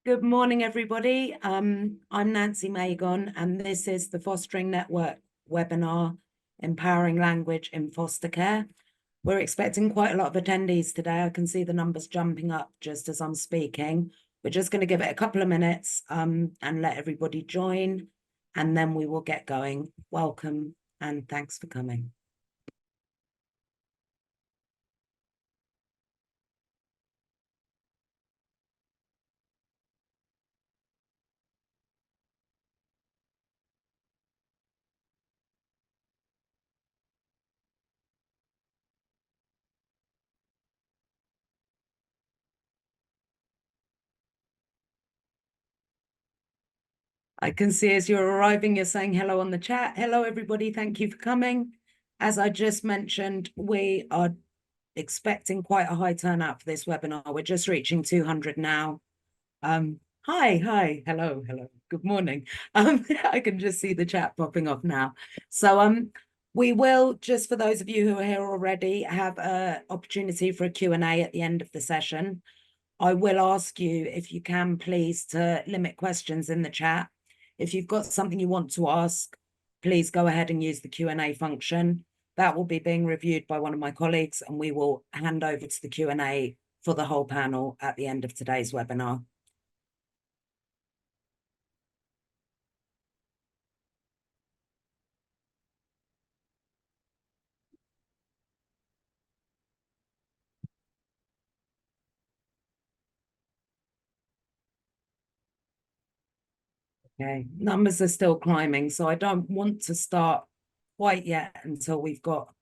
Good morning, everybody. I'm Nancy Magon, and this is the Fostering Network webinar, Empowering Language in Foster Care. We're expecting quite a lot of attendees today. I can see the numbers jumping up just as I'm speaking. We're just going to give it a couple of minutes and let everybody join, and then we will get going. Welcome, and thanks for coming. I can see as you're arriving, you're saying hello on the chat. Hello, everybody. Thank you for coming. As I just mentioned, we are expecting quite a high turnout for this webinar. We're just reaching 200 now. Hi, hello. Good morning. I can just see the chat popping off now. So we will, just for those of you who are here already, have an opportunity for a Q&A at the end of the session. I will ask you, if you can, please, to limit questions in the chat. If you've got something you want to ask, please go ahead and use the Q&A function. That will be being reviewed by one of my colleagues, and we will hand over to the Q&A for the whole panel at the end of today's webinar. Okay, numbers are still climbing, so I don't want to start quite yet until we've got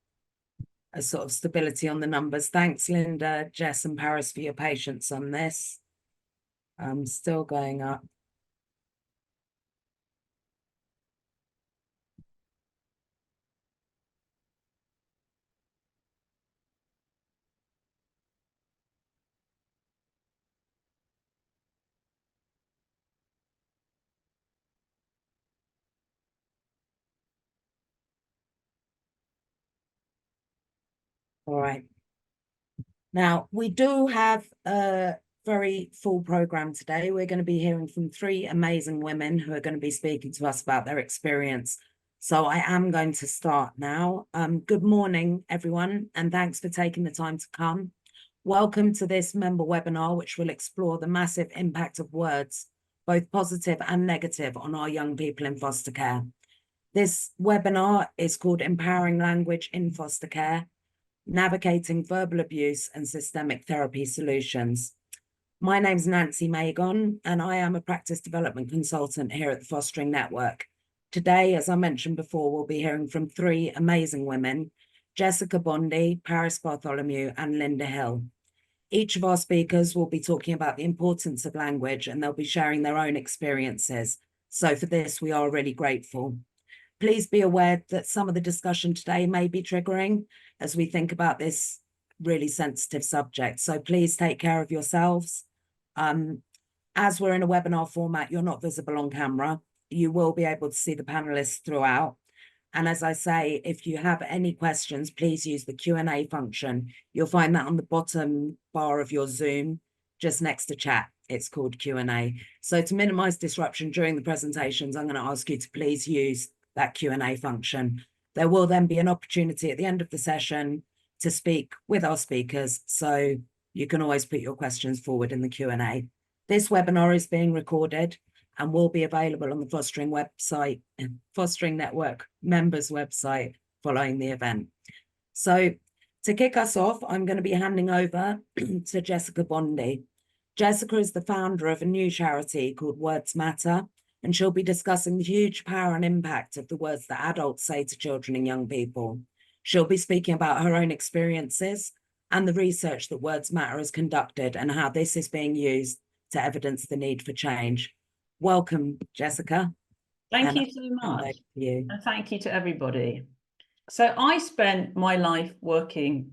a sort of stability on the numbers. Thanks, Linda, Jess, and Paris for your patience on this. Still going up. All right. Now, we do have a very full program today. We're going to be hearing from 3 amazing women who are going to be speaking to us about their experience. So I am going to start now. Good morning, everyone, and thanks for taking the time to come. Welcome to this member webinar, which will explore the massive impact of words, both positive and negative, on our young people in foster care. This webinar is called Empowering Language in Foster Care, Navigating Verbal Abuse and Systemic Therapy Solutions. My name's Nancy Magon, and I am a practice development consultant here at the Fostering Network. Today, as I mentioned before, we'll be hearing from 3 amazing women, Jessica Bondi, Paris Bartholomew, and Linda Hill. Each of our speakers will be talking about the importance of language, and they'll be sharing their own experiences. So for this, we are really grateful. Please be aware that some of the discussion today may be triggering as we think about this really sensitive subject. So please take care of yourselves. As we're in a webinar format, you're not visible on camera. You will be able to see the panelists throughout. And as I say, if you have any questions, please use the Q&A function. You'll find that on the bottom bar of your Zoom, just next to chat. It's called Q&A. So to minimize disruption during the presentations, I'm going to ask you to please use that Q&A function. There will then be an opportunity at the end of the session to speak with our speakers, so you can always put your questions forward in the Q&A. This webinar is being recorded and will be available on the Fostering website, Fostering Network members website, following the event. So to kick us off, I'm going to be handing over to Jessica Bondi. Jessica is the founder of a new charity called Words Matter, and she'll be discussing the huge power and impact of the words that adults say to children and young people. She'll be speaking about her own experiences and the research that Words Matter has conducted and how this is being used to evidence the need for change. Welcome, Jessica. Thank you so much. And thank you to everybody. So I spent my life working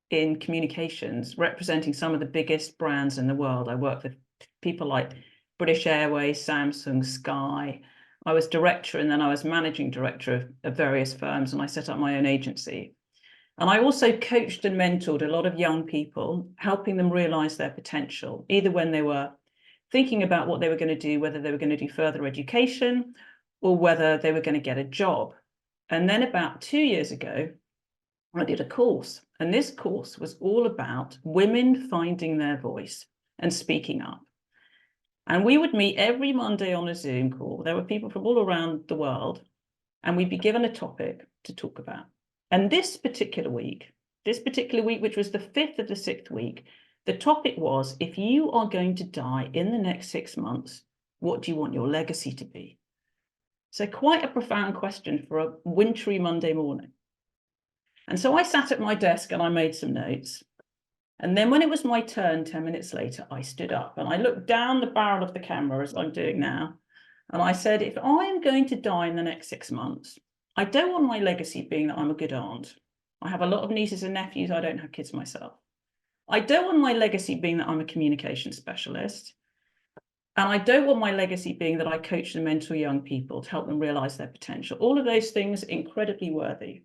in communications, representing some of the biggest brands in the world. I worked with people like British Airways, Samsung, Sky. I was director, and then I was managing director of various firms, and I set up my own agency. And I also coached and mentored a lot of young people, helping them realize their potential, either when they were thinking about what they were going to do, whether they were going to do further education or whether they were going to get a job. And then about 2 years ago, I did a course, and this course was all about women finding their voice and speaking up. And we would meet every Monday on a Zoom call. There were people from all around the world, and we'd be given a topic to talk about. And this particular week, which was the 5th of the 6th week, the topic was, if you are going to die in the next 6 months, what do you want your legacy to be? So quite a profound question for a wintry Monday morning. And so I sat at my desk and I made some notes. And then when it was my turn, 10 minutes later, I stood up and I looked down the barrel of the camera as I'm doing now. And I said, if I am going to die in the next 6 months, I don't want my legacy being that I'm a good aunt. I have a lot of nieces and nephews. I don't have kids myself. I don't want my legacy being that I'm a communication specialist. And I don't want my legacy being that I coach and mentor young people to help them realize their potential. All of those things incredibly worthy.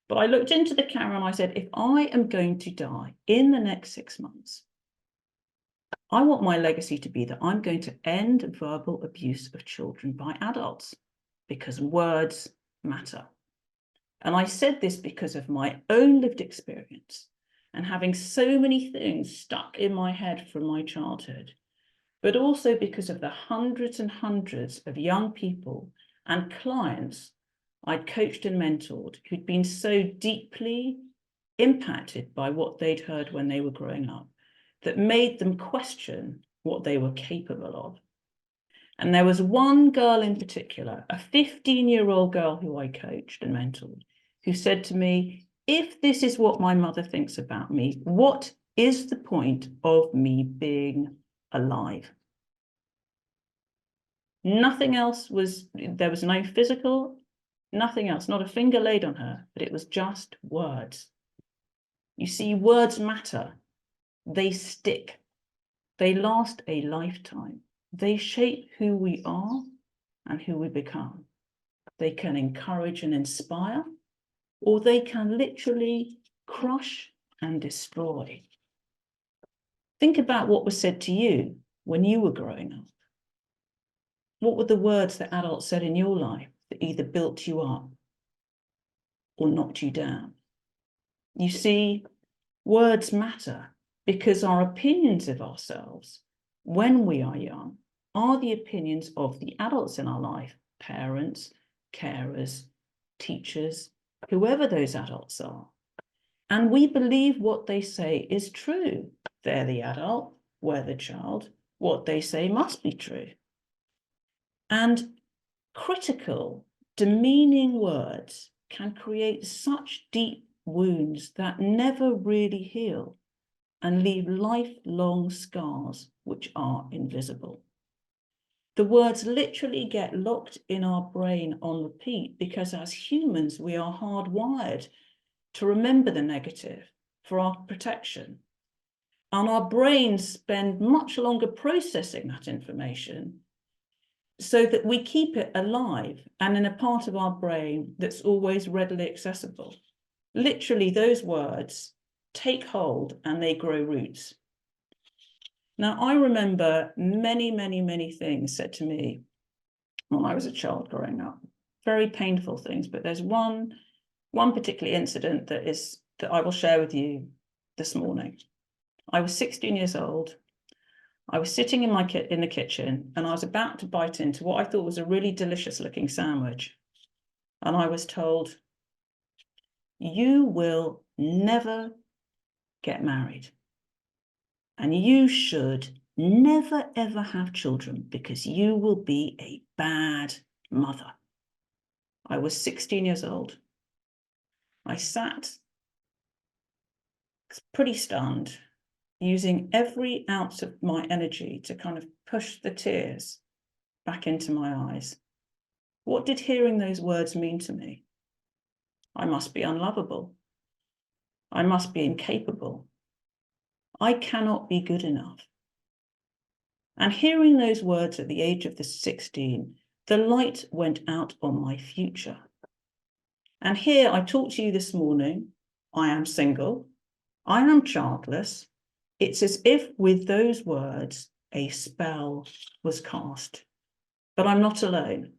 But I looked into the camera and I said, if I am going to die in the next 6 months, I want my legacy to be that I'm going to end verbal abuse of children by adults, because words matter. And I said this because of my own lived experience and having so many things stuck in my head from my childhood, but also because of the hundreds and hundreds of young people and clients I'd coached and mentored who'd been so deeply impacted by what they'd heard when they were growing up that made them question what they were capable of. And there was one girl in particular, a 15-year-old girl who I coached and mentored, who said to me, if this is what my mother thinks about me, what is the point of me being alive? Nothing else there was no physical, nothing else, not a finger laid on her, but it was just words. You see, words matter. They stick. They last a lifetime. They shape who we are and who we become. They can encourage and inspire, or they can literally crush and destroy. Think about what was said to you when you were growing up. What were the words that adults said in your life that either built you up or knocked you down? You see, words matter because our opinions of ourselves when we are young are the opinions of the adults in our life, parents, carers, teachers, whoever those adults are. And we believe what they say is true. They're the adult, we're the child. What they say must be true. And critical, demeaning words can create such deep wounds that never really heal and leave lifelong scars which are invisible. The words literally get locked in our brain on repeat because as humans, we are hardwired to remember the negative for our protection. And our brains spend much longer processing that information so that we keep it alive and in a part of our brain that's always readily accessible. Literally, those words take hold and they grow roots. Now, I remember many, many, many things said to me when I was a child growing up, very painful things, but there's one particular incident that I will share with you this morning. I was 16 years old. I was sitting in the kitchen and I was about to bite into what I thought was a really delicious looking sandwich. And I was told, you will never get married. And you should never, ever have children because you will be a bad mother. I was 16 years old. I sat pretty stunned, using every ounce of my energy to kind of push the tears back into my eyes. What did hearing those words mean to me? I must be unlovable. I must be incapable. I cannot be good enough. And hearing those words at the age of 16, the light went out on my future. And here I talk to you this morning. I am single. I am childless. It's as if with those words, a spell was cast. But I'm not alone.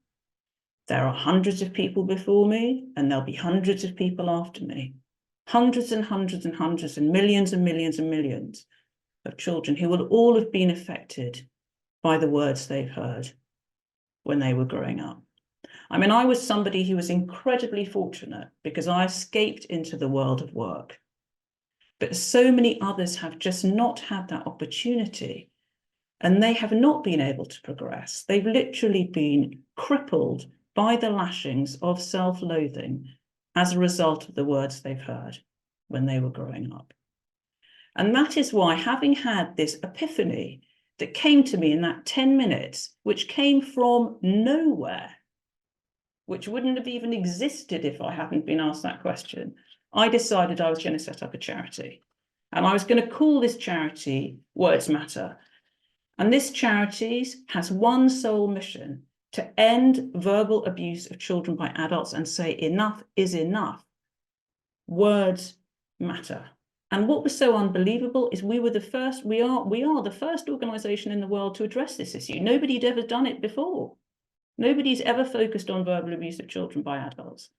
There are hundreds of people before me, and there'll be hundreds of people after me. Hundreds and hundreds and hundreds and millions and millions and millions of children who will all have been affected by the words they've heard when they were growing up. I mean, I was somebody who was incredibly fortunate because I escaped into the world of work. But so many others have just not had that opportunity, and they have not been able to progress. They've literally been crippled by the lashings of self-loathing as a result of the words they've heard when they were growing up. And that is why, having had this epiphany that came to me in that 10 minutes, which came from nowhere, which wouldn't have even existed if I hadn't been asked that question, I decided I was going to set up a charity. And I was going to call this charity Words Matter. And this charity has one sole mission: to end verbal abuse of children by adults and say enough is enough. Words matter. And what was so unbelievable is we are the first organisation in the world to address this issue. Nobody had ever done it before. Nobody's ever focused on verbal abuse of children by adults.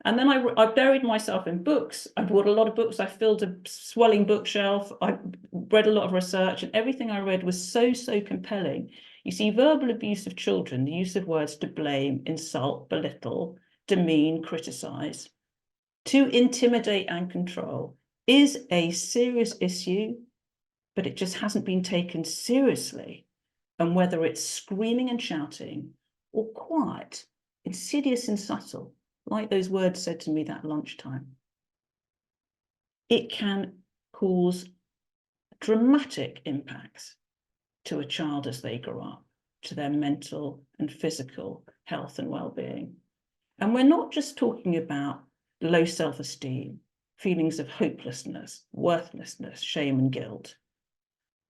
And then I buried myself in books. I bought a lot of books. I filled a swelling bookshelf. I read a lot of research, and everything I read was so compelling. You see, verbal abuse of children, the use of words to blame, insult, belittle, demean, criticize, to intimidate and control, is a serious issue, but it just hasn't been taken seriously. And whether it's screaming and shouting or quiet, insidious and subtle, like those words said to me that lunchtime, it can cause dramatic impacts to a child as they grow up, to their mental and physical health and well-being. And we're not just talking about low self-esteem, feelings of hopelessness, worthlessness, shame and guilt.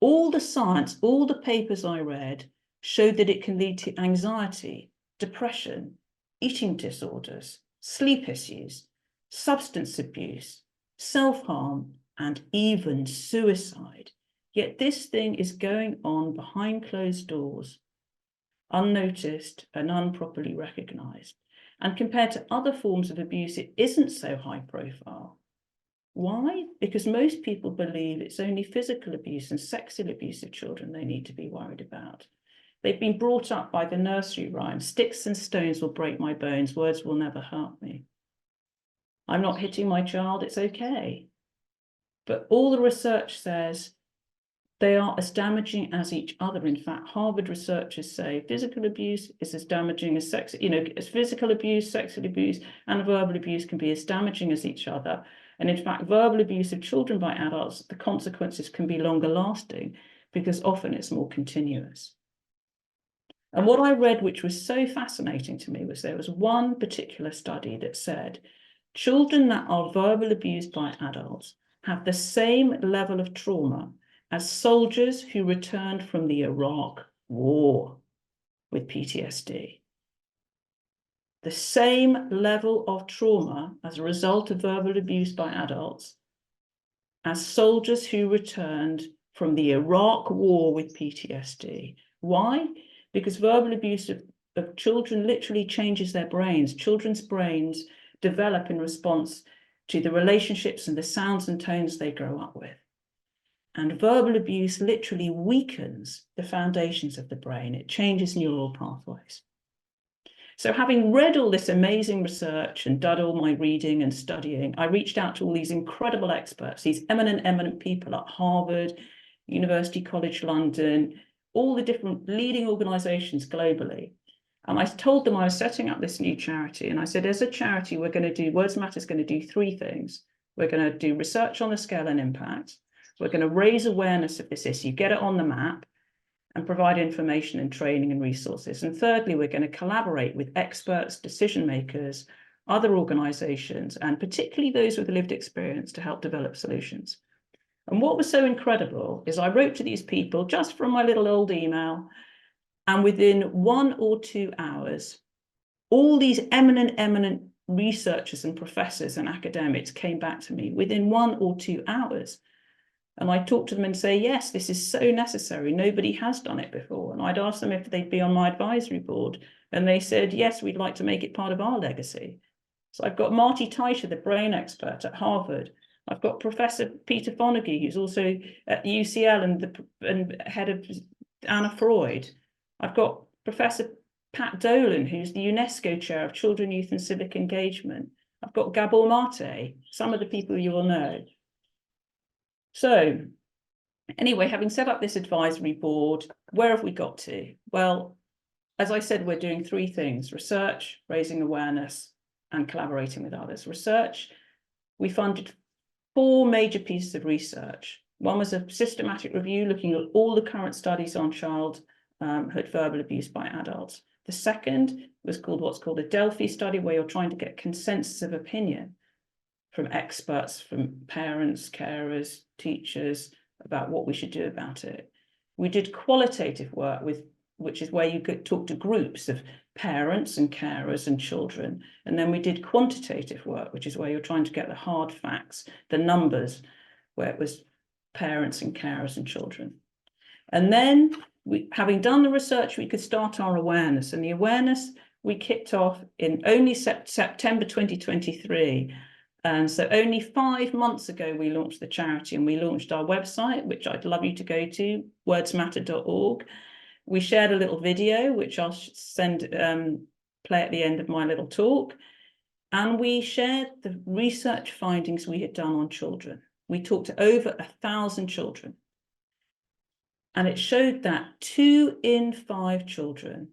All the science, all the papers I read showed that it can lead to anxiety, depression, eating disorders, sleep issues, substance abuse, self-harm, and even suicide. Yet this thing is going on behind closed doors, unnoticed and unproperly recognised. And compared to other forms of abuse, it isn't so high profile. Why? Because most people believe it's only physical abuse and sexual abuse of children they need to be worried about. They've been brought up by the nursery rhyme, sticks and stones will break my bones, words will never hurt me. I'm not hitting my child, it's okay. But all the research says they are as damaging as each other. In fact, Harvard researchers say physical abuse is as damaging as as physical abuse, sexual abuse, and verbal abuse can be as damaging as each other. And in fact, verbal abuse of children by adults, the consequences can be longer lasting because often it's more continuous. And what I read, which was so fascinating to me, was there was one particular study that said children that are verbal abused by adults have the same level of trauma as soldiers who returned from the Iraq War with PTSD. The same level of trauma as a result of verbal abuse by adults as soldiers who returned from the Iraq War with PTSD. Why? Because verbal abuse of children literally changes their brains. Children's brains develop in response to the relationships and the sounds and tones they grow up with. And verbal abuse literally weakens the foundations of the brain. It changes neural pathways. So having read all this amazing research and done all my reading and studying, I reached out to all these incredible experts, these eminent people at Harvard, University College London, all the different leading organizations globally. And I told them I was setting up this new charity. And I said, as a charity, we're going to do, Words Matter is going to do three things. We're going to do research on the scale and impact. We're going to raise awareness of this issue, get it on the map, and provide information and training and resources. And thirdly, we're going to collaborate with experts, decision makers, other organizations, and particularly those with lived experience to help develop solutions. And what was so incredible is I wrote to these people just from my little old email, and within 1 or 2 hours, all these eminent researchers and professors and academics came back to me within 1 or 2 hours. And I'd talk to them and say, yes, this is so necessary. Nobody has done it before. And I'd ask them if they'd be on my advisory board. And they said, yes, we'd like to make it part of our legacy. So I've got Marty Teicher, the brain expert at Harvard. I've got Professor Peter Fonagy, who's also at UCL and head of Anna Freud. I've got Professor Pat Dolan, who's the UNESCO chair of Children, Youth and Civic Engagement. I've got Gabor Mate, some of the people you will know. So anyway, having set up this advisory board, where have we got to? Well, as I said, we're doing three things: research, raising awareness, and collaborating with others. Research, we funded 4 major pieces of research. One was a systematic review looking at all the current studies on childhood verbal abuse by adults. The second was what's called a Delphi study, where you're trying to get consensus of opinion from experts, from parents, carers, teachers, about what we should do about it. We did qualitative work, which is where you could talk to groups of parents and carers and children. And then we did quantitative work, which is where you're trying to get the hard facts, the numbers, where it was parents and carers and children. And then, having done the research, we could start our awareness. And the awareness we kicked off in only September 2023. And so only 5 months ago, we launched the charity, and we launched our website, which I'd love you to go to, wordsmatter.org. We shared a little video, which I'll play at the end of my little talk. And we shared the research findings we had done on children. We talked to over 1,000 children. And it showed that 2 in 5 children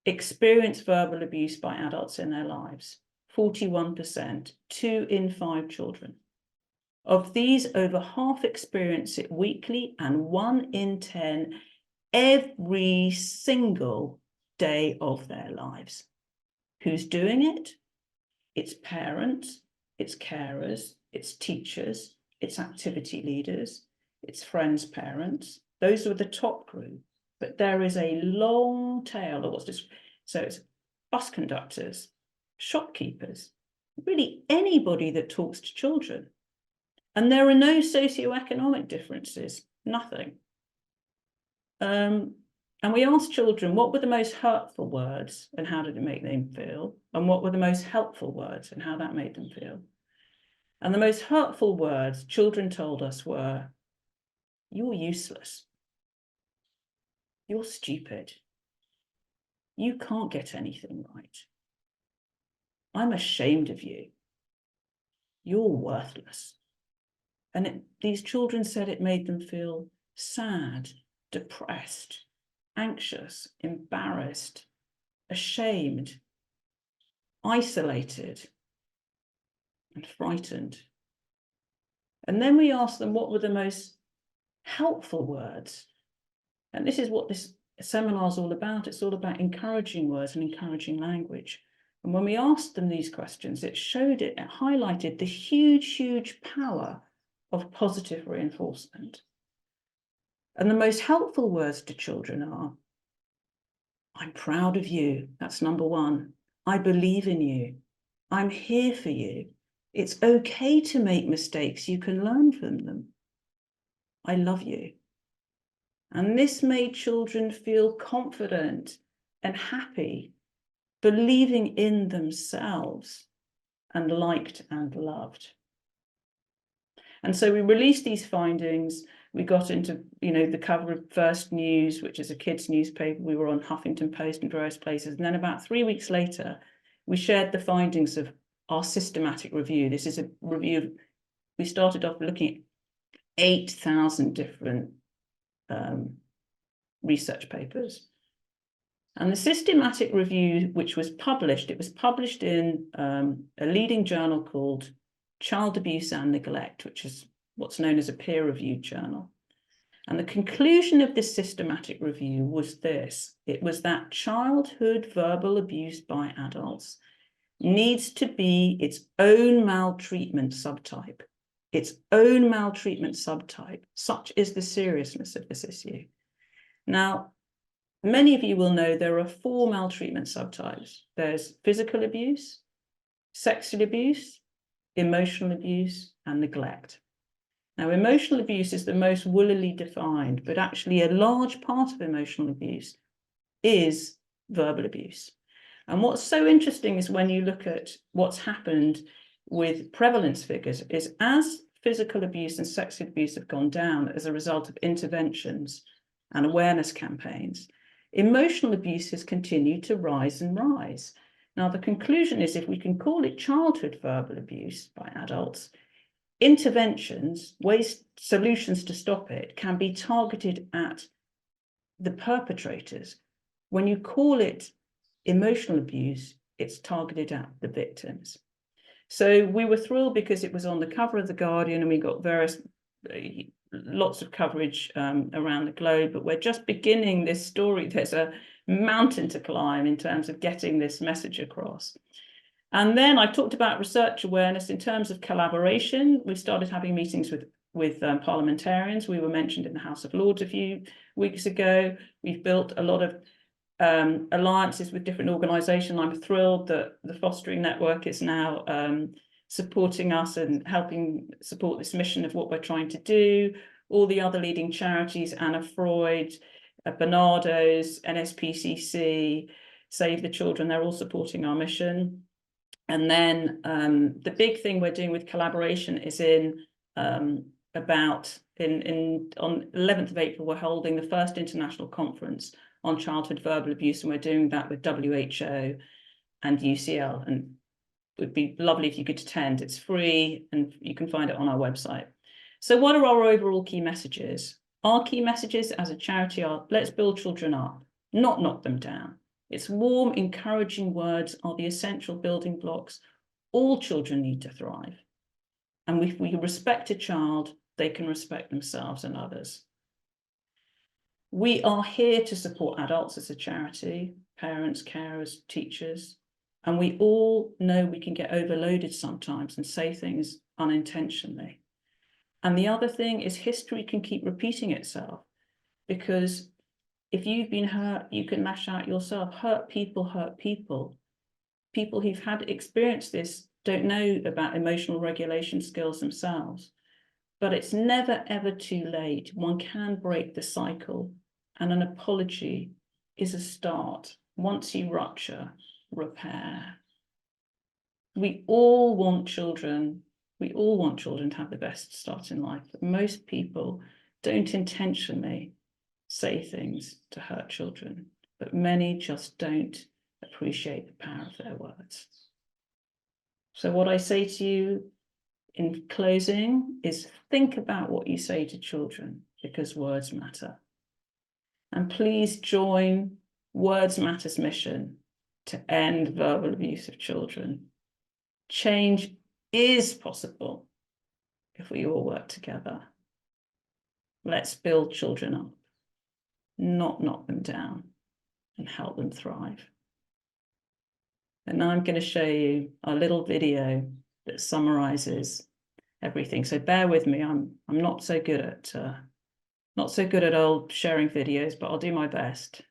experience verbal abuse by adults in their lives. 41%, 2 in 5 children. Of these, over half experience it weekly, and 1 in 10 every single day of their lives. Who's doing it? It's parents, it's carers, it's teachers, it's activity leaders, it's friends' parents. Those are the top group, but there is a long tail of what's this. So it's bus conductors, shopkeepers, really anybody that talks to children. And there are no socioeconomic differences, nothing. And we asked children, what were the most hurtful words and how did it make them feel? And what were the most helpful words and how that made them feel? And the most hurtful words children told us were, you're useless. You're stupid. You can't get anything right. I'm ashamed of you. You're worthless. And these children said it made them feel sad, depressed, anxious, embarrassed, ashamed, isolated, and frightened. And then we asked them what were the most helpful words. And this is what this seminar is all about. It's all about encouraging words and encouraging language. And when we asked them these questions, it highlighted the huge, huge power of positive reinforcement. And the most helpful words to children are, I'm proud of you. That's number 1. I believe in you. I'm here for you. It's okay to make mistakes. You can learn from them. I love you. And this made children feel confident and happy, believing in themselves and liked and loved. And so we released these findings. We got into, the cover of First News, which is a kids' newspaper. We were on Huffington Post and various places. And then about 3 weeks later, we shared the findings of our systematic review. This is a review. We started off looking at 8,000 different research papers. And the systematic review, which was published, it was published in a leading journal called Child Abuse and Neglect, which is what's known as a peer-reviewed journal. And the conclusion of this systematic review was this. It was that childhood verbal abuse by adults needs to be its own maltreatment subtype. Its own maltreatment subtype. Such is the seriousness of this issue. Now, many of you will know there are 4 maltreatment subtypes. There's physical abuse, sexual abuse, emotional abuse, and neglect. Now, emotional abuse is the most woolly defined, but actually a large part of emotional abuse is verbal abuse. And what's so interesting is when you look at what's happened with prevalence figures is as physical abuse and sexual abuse have gone down as a result of interventions and awareness campaigns, emotional abuse has continued to rise and rise. Now, the conclusion is if we can call it childhood verbal abuse by adults, interventions, ways, solutions to stop it can be targeted at the perpetrators. When you call it emotional abuse, it's targeted at the victims. So we were thrilled because it was on the cover of The Guardian and we got lots of coverage around the globe, but we're just beginning this story. There's a mountain to climb in terms of getting this message across. And then I talked about research awareness in terms of collaboration. We started having meetings with parliamentarians. We were mentioned in the House of Lords a few weeks ago. We've built a lot of alliances with different organisations. I'm thrilled that the Fostering Network is now supporting us and helping support this mission of what we're trying to do. All the other leading charities, Anna Freud, Barnardo's, NSPCC, Save the Children, they're all supporting our mission. And then the big thing we're doing with collaboration is on 11th of April, we're holding the first international conference on childhood verbal abuse, and we're doing that with WHO and UCL, and it would be lovely if you could attend. It's free and you can find it on our website. So what are our overall key messages? Our key messages as a charity are, let's build children up, not knock them down. It's warm, encouraging words are the essential building blocks. All children need to thrive. And if we respect a child, they can respect themselves and others. We are here to support adults as a charity, parents, carers, teachers, and we all know we can get overloaded sometimes and say things unintentionally. And the other thing is history can keep repeating itself, because if you've been hurt, you can lash out yourself. Hurt people hurt people. People who've had experienced this don't know about emotional regulation skills themselves. But it's never, ever too late. One can break the cycle, and an apology is a start. Once you rupture, repair. We all want children. We all want children to have the best start in life. But most people don't intentionally say things to hurt children, but many just don't appreciate the power of their words. So what I say to you in closing is think about what you say to children, because words matter. And please join Words Matter's mission to end verbal abuse of children. Change is possible if we all work together. Let's build children up, not knock them down, and help them thrive. And now I'm going to show you a little video that summarizes everything. So bear with me. I'm not so good at old sharing videos, but I'll do my best.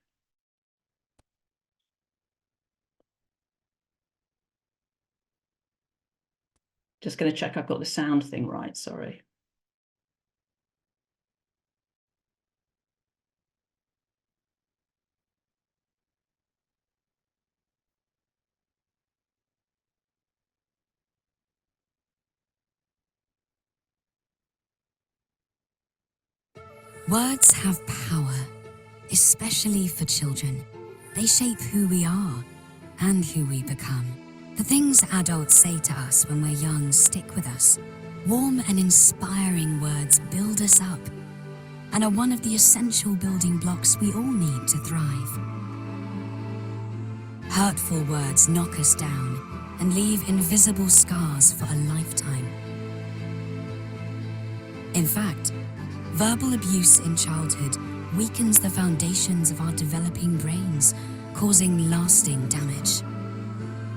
Just going to check I've got the sound thing right, sorry. Words have power, especially for children. They shape who we are and who we become. The things adults say to us when we're young stick with us. Warm and inspiring words build us up and are one of the essential building blocks we all need to thrive. Hurtful words knock us down and leave invisible scars for a lifetime. In fact, verbal abuse in childhood weakens the foundations of our developing brains, causing lasting damage.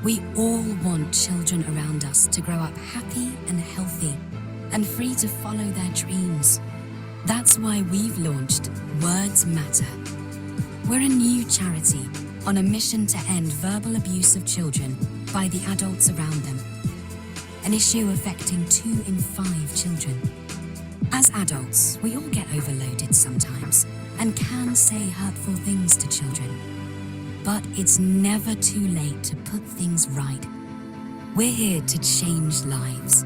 We all want children around us to grow up happy and healthy and free to follow their dreams. That's why we've launched Words Matter. We're a new charity on a mission to end verbal abuse of children by the adults around them, an issue affecting 2 in 5 children. As adults, we all get overloaded sometimes and can say hurtful things to children. But it's never too late to put things right. We're here to change lives.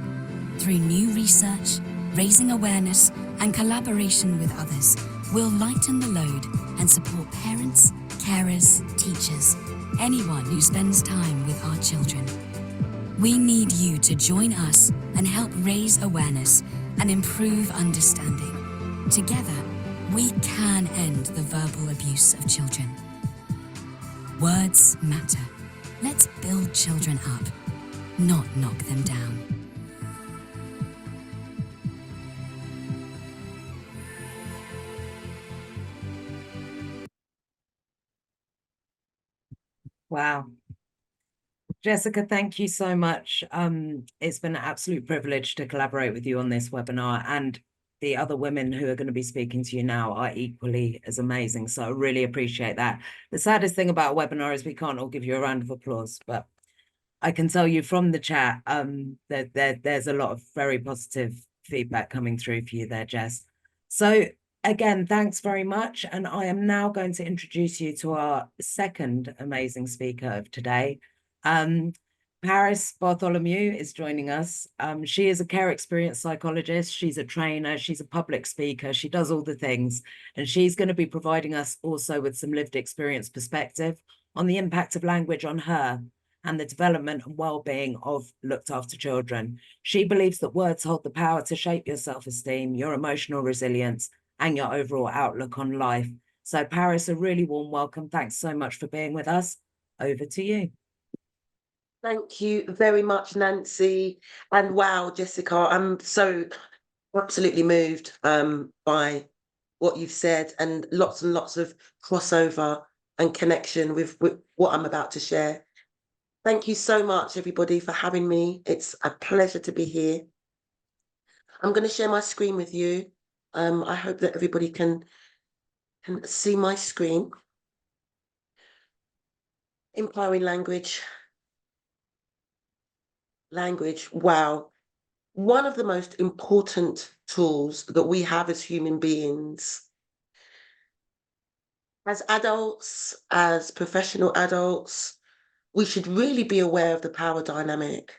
Through new research, raising awareness, and collaboration with others, we'll lighten the load and support parents, carers, teachers, anyone who spends time with our children. We need you to join us and help raise awareness and improve understanding. Together, we can end the verbal abuse of children. Words matter. Let's build children up, not knock them down. Wow. Jessica, thank you so much. It's been an absolute privilege to collaborate with you on this webinar, and the other women who are going to be speaking to you now are equally as amazing. So I really appreciate that. The saddest thing about a webinar is we can't all give you a round of applause, but I can tell you from the chat that there's a lot of very positive feedback coming through for you there, Jess. So again, thanks very much. And I am now going to introduce you to our second amazing speaker of today. Paris Bartholomew is joining us. She is a care experience psychologist. She's a trainer. She's a public speaker. She does all the things. And she's going to be providing us also with some lived experience perspective on the impact of language on her and the development and well-being of looked after children. She believes that words hold the power to shape your self-esteem, your emotional resilience, and your overall outlook on life. So Paris, a really warm welcome. Thanks so much for being with us. Over to you. Thank you very much, Nancy. And wow, Jessica, I'm so absolutely moved by what you've said, and lots of crossover and connection with what I'm about to share. Thank you so much, everybody, for having me. It's a pleasure to be here. I'm going to share my screen with you. I hope that everybody can see my screen. Empowering language. Language, wow. One of the most important tools that we have as human beings. As adults, as professional adults, we should really be aware of the power dynamic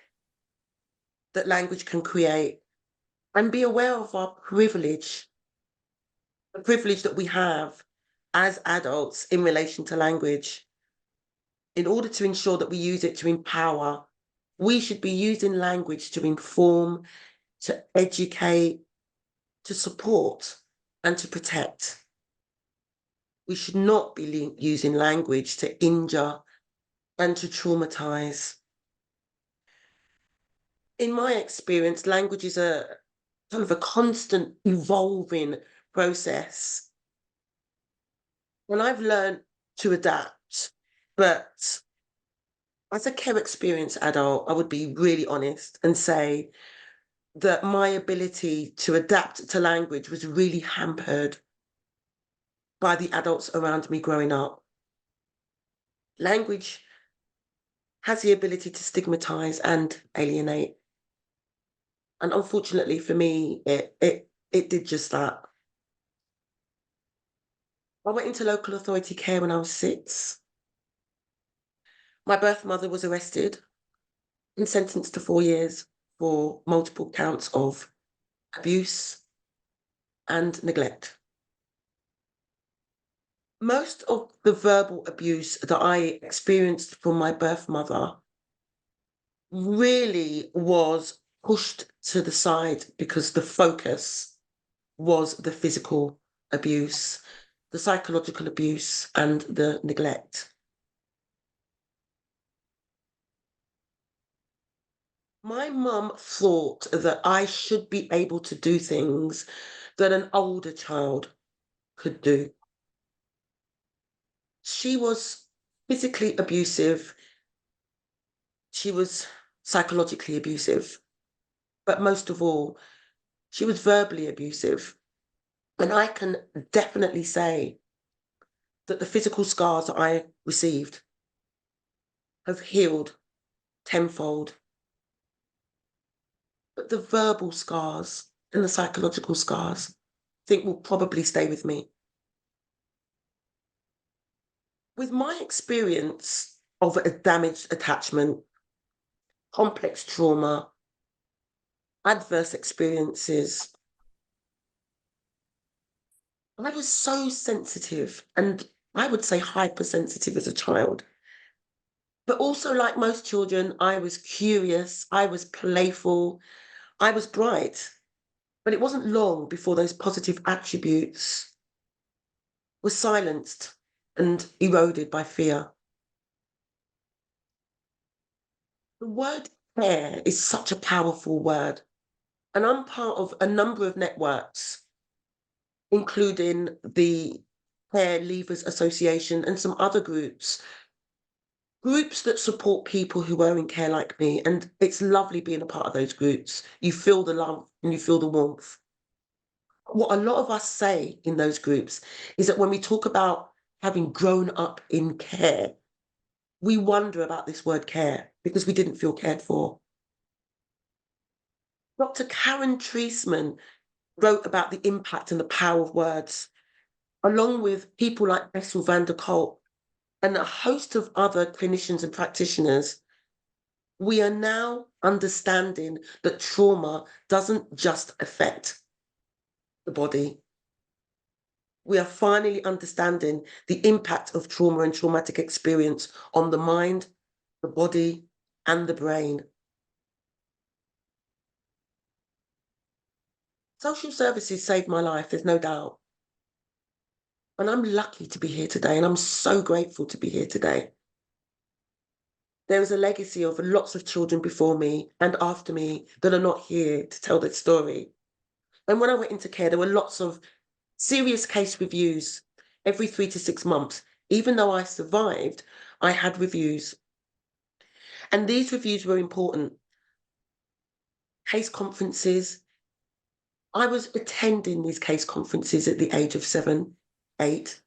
that language can create, and be aware of our privilege, the privilege that we have as adults in relation to language. In order to ensure that we use it to empower, we should be using language to inform, to educate, to support, and to protect. We should not be using language to injure and to traumatize. In my experience, language is a kind of a constant evolving process. And I've learned to adapt, but as a care experience adult, I would be really honest and say that my ability to adapt to language was really hampered by the adults around me growing up. Language has the ability to stigmatize and alienate. And unfortunately for me, it did just that. I went into local authority care when I was 6. My birth mother was arrested and sentenced to 4 years for multiple counts of abuse and neglect. Most of the verbal abuse that I experienced from my birth mother really was pushed to the side because the focus was the physical abuse, the psychological abuse, and the neglect. My mum thought that I should be able to do things that an older child could do. She was physically abusive. She was psychologically abusive. But most of all, she was verbally abusive. And I can definitely say that the physical scars that I received have healed tenfold. But the verbal scars and the psychological scars, I think will probably stay with me. With my experience of a damaged attachment, complex trauma, adverse experiences, I was so sensitive, and I would say hypersensitive as a child. But also, like most children, I was curious, I was playful, I was bright. But it wasn't long before those positive attributes were silenced and eroded by fear. The word care is such a powerful word. And I'm part of a number of networks, including the Care Leavers Association and some other groups that support people who are in care like me. And it's lovely being a part of those groups. You feel the love and you feel the warmth. What a lot of us say in those groups is that when we talk about having grown up in care, we wonder about this word care because we didn't feel cared for. Dr. Karen Treisman wrote about the impact and the power of words, along with people like Bessel van der Kolk and a host of other clinicians and practitioners. We are now understanding that trauma doesn't just affect the body. We are finally understanding the impact of trauma and traumatic experience on the mind, the body, and the brain. Social services saved my life, there's no doubt. And I'm lucky to be here today, and I'm so grateful to be here today. There is a legacy of lots of children before me and after me that are not here to tell their story. And when I went into care, there were lots of serious case reviews every 3 to 6 months. Even though I survived, I had reviews. And these reviews were important. Case conferences. I was attending these case conferences at the age of 7, 8,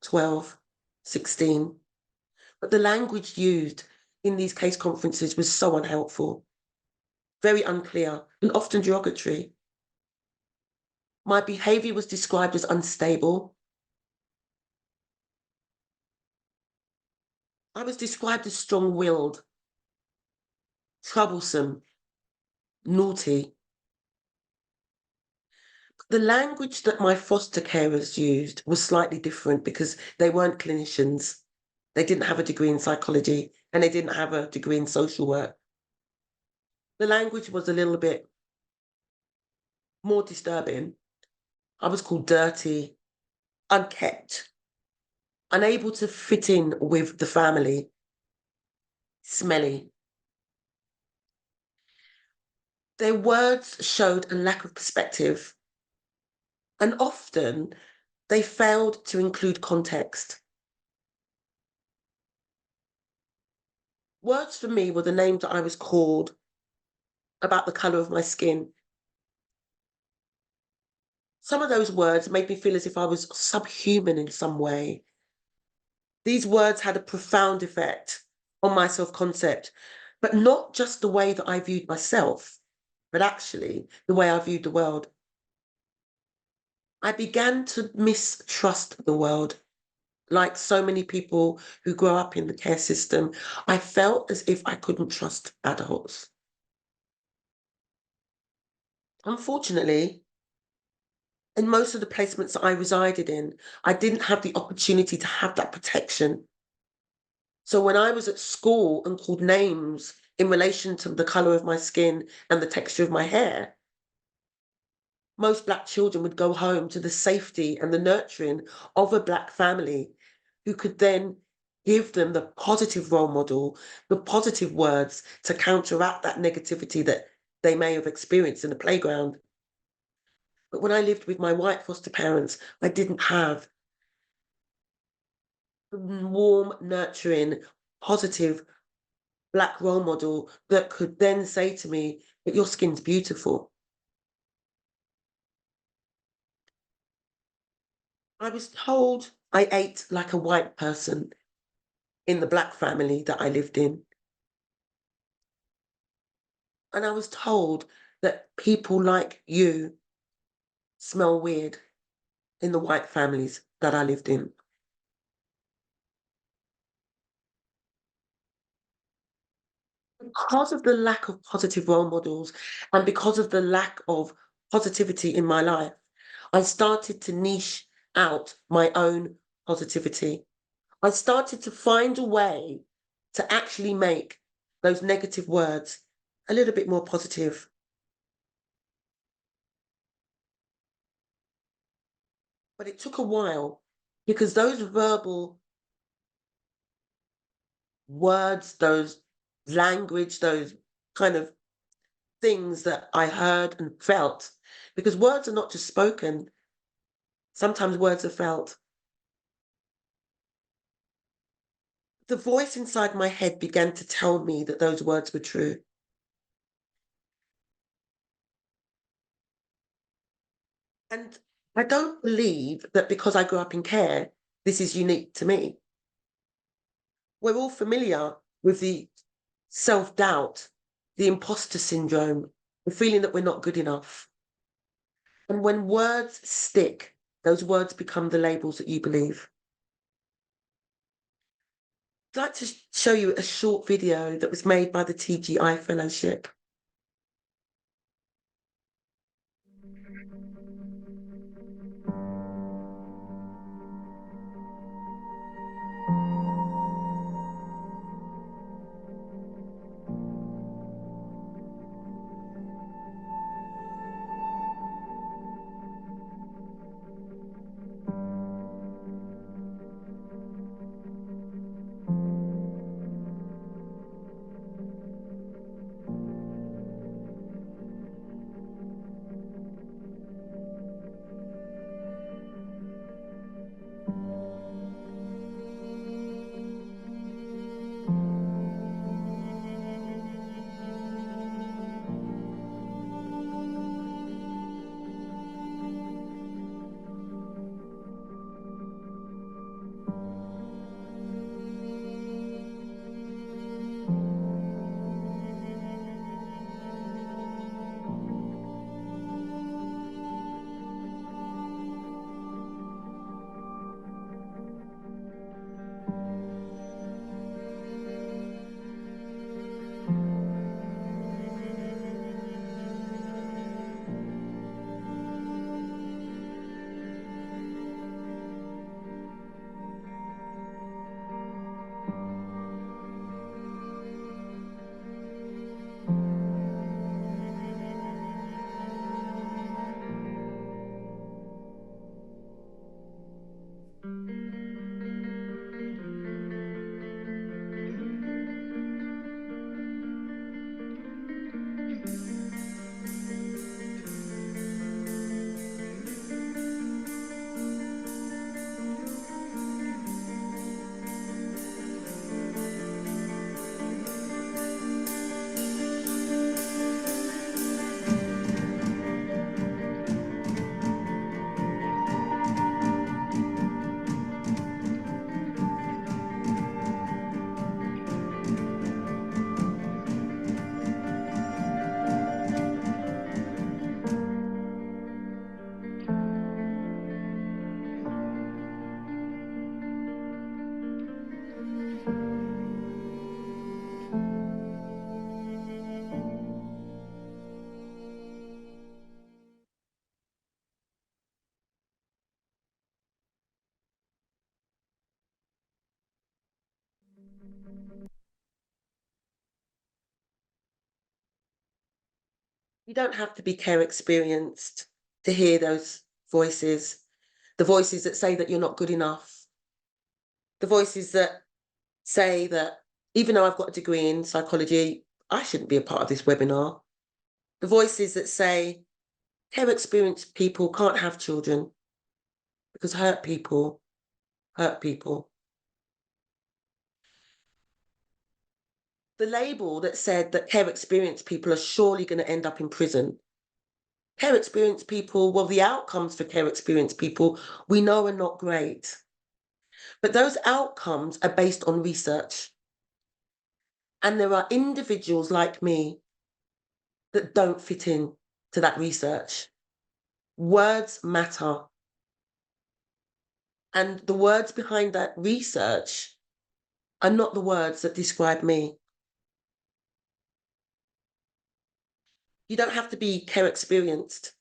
12, 16. But the language used in these case conferences was so unhelpful, very unclear, and often derogatory. My behaviour was described as unstable. I was described as strong-willed, troublesome, naughty. The language that my foster carers used was slightly different because they weren't clinicians. They didn't have a degree in psychology and they didn't have a degree in social work. The language was a little bit more disturbing. I was called dirty, unkept, unable to fit in with the family, smelly. Their words showed a lack of perspective, and often they failed to include context. Words for me were the names that I was called about the colour of my skin. Some of those words made me feel as if I was subhuman in some way. These words had a profound effect on my self-concept, but not just the way that I viewed myself, but actually the way I viewed the world. I began to mistrust the world. Like so many people who grow up in the care system, I felt as if I couldn't trust adults. Unfortunately, in most of the placements that I resided in, I didn't have the opportunity to have that protection. So when I was at school and called names in relation to the colour of my skin and the texture of my hair, most Black children would go home to the safety and the nurturing of a Black family who could then give them the positive role model, the positive words to counteract that negativity that they may have experienced in the playground. But when I lived with my white foster parents, I didn't have the warm, nurturing, positive Black role model that could then say to me, but your skin's beautiful. I was told I ate like a white person in the Black family that I lived in. And I was told that people like you smell weird in the white families that I lived in. Because of the lack of positive role models and because of the lack of positivity in my life, I started to niche out my own positivity. I started to find a way to actually make those negative words a little bit more positive. But it took a while because those verbal words, those language, those kind of things that I heard and felt, because words are not just spoken, sometimes words are felt. The voice inside my head began to tell me that those words were true. And I don't believe that because I grew up in care, this is unique to me. We're all familiar with the self-doubt, the imposter syndrome, the feeling that we're not good enough. And when words stick, those words become the labels that you believe. I'd like to show you a short video that was made by the TGI Fellowship. You don't have to be care experienced to hear those voices, the voices that say that you're not good enough, the voices that say that even though I've got a degree in psychology, I shouldn't be a part of this webinar. The voices that say care experienced people can't have children because hurt people hurt people. The label that said that care experienced people are surely going to end up in prison. Care experienced people, well, the outcomes for care experienced people we know are not great. But those outcomes are based on research. And there are individuals like me that don't fit in to that research. Words matter. And the words behind that research are not the words that describe me. You don't have to be care experienced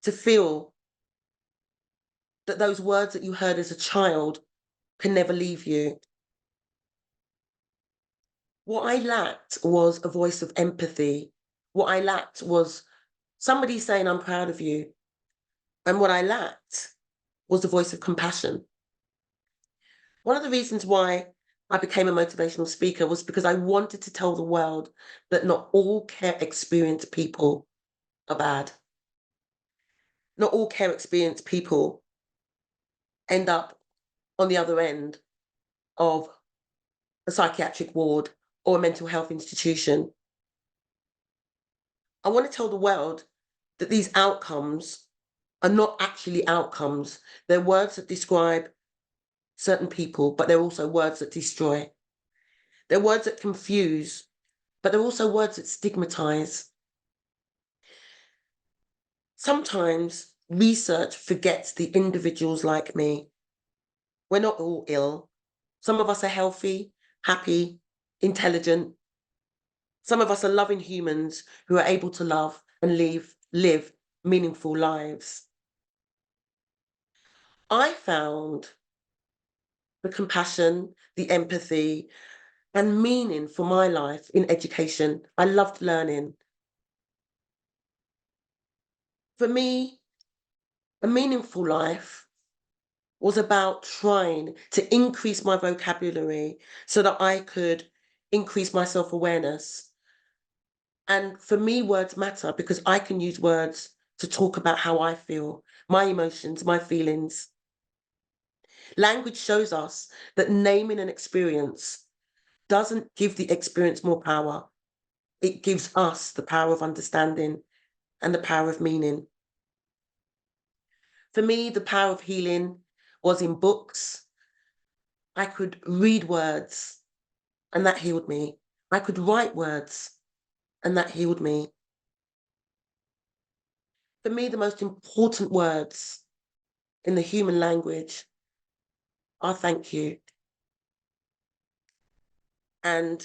to feel that those words that you heard as a child can never leave you. What I lacked was a voice of empathy. What I lacked was somebody saying, I'm proud of you. And what I lacked was the voice of compassion. One of the reasons why I became a motivational speaker was because I wanted to tell the world that not all care experienced people are bad. Not all care experienced people end up on the other end of a psychiatric ward or a mental health institution. I want to tell the world that these outcomes are not actually outcomes. They're words that describe certain people, but they're also words that destroy. They're words that confuse, but they're also words that stigmatize. Sometimes research forgets the individuals like me. We're not all ill. Some of us are healthy, happy, intelligent. Some of us are loving humans who are able to love and live meaningful lives. I found the compassion, the empathy, and meaning for my life in education. I loved learning. For me, a meaningful life was about trying to increase my vocabulary so that I could increase my self-awareness. And for me, words matter because I can use words to talk about how I feel, my emotions, my feelings. Language shows us that naming an experience doesn't give the experience more power. It gives us the power of understanding and the power of meaning. For me, the power of healing was in books. I could read words and that healed me. I could write words and that healed me. For me, the most important words in the human language are thank you. And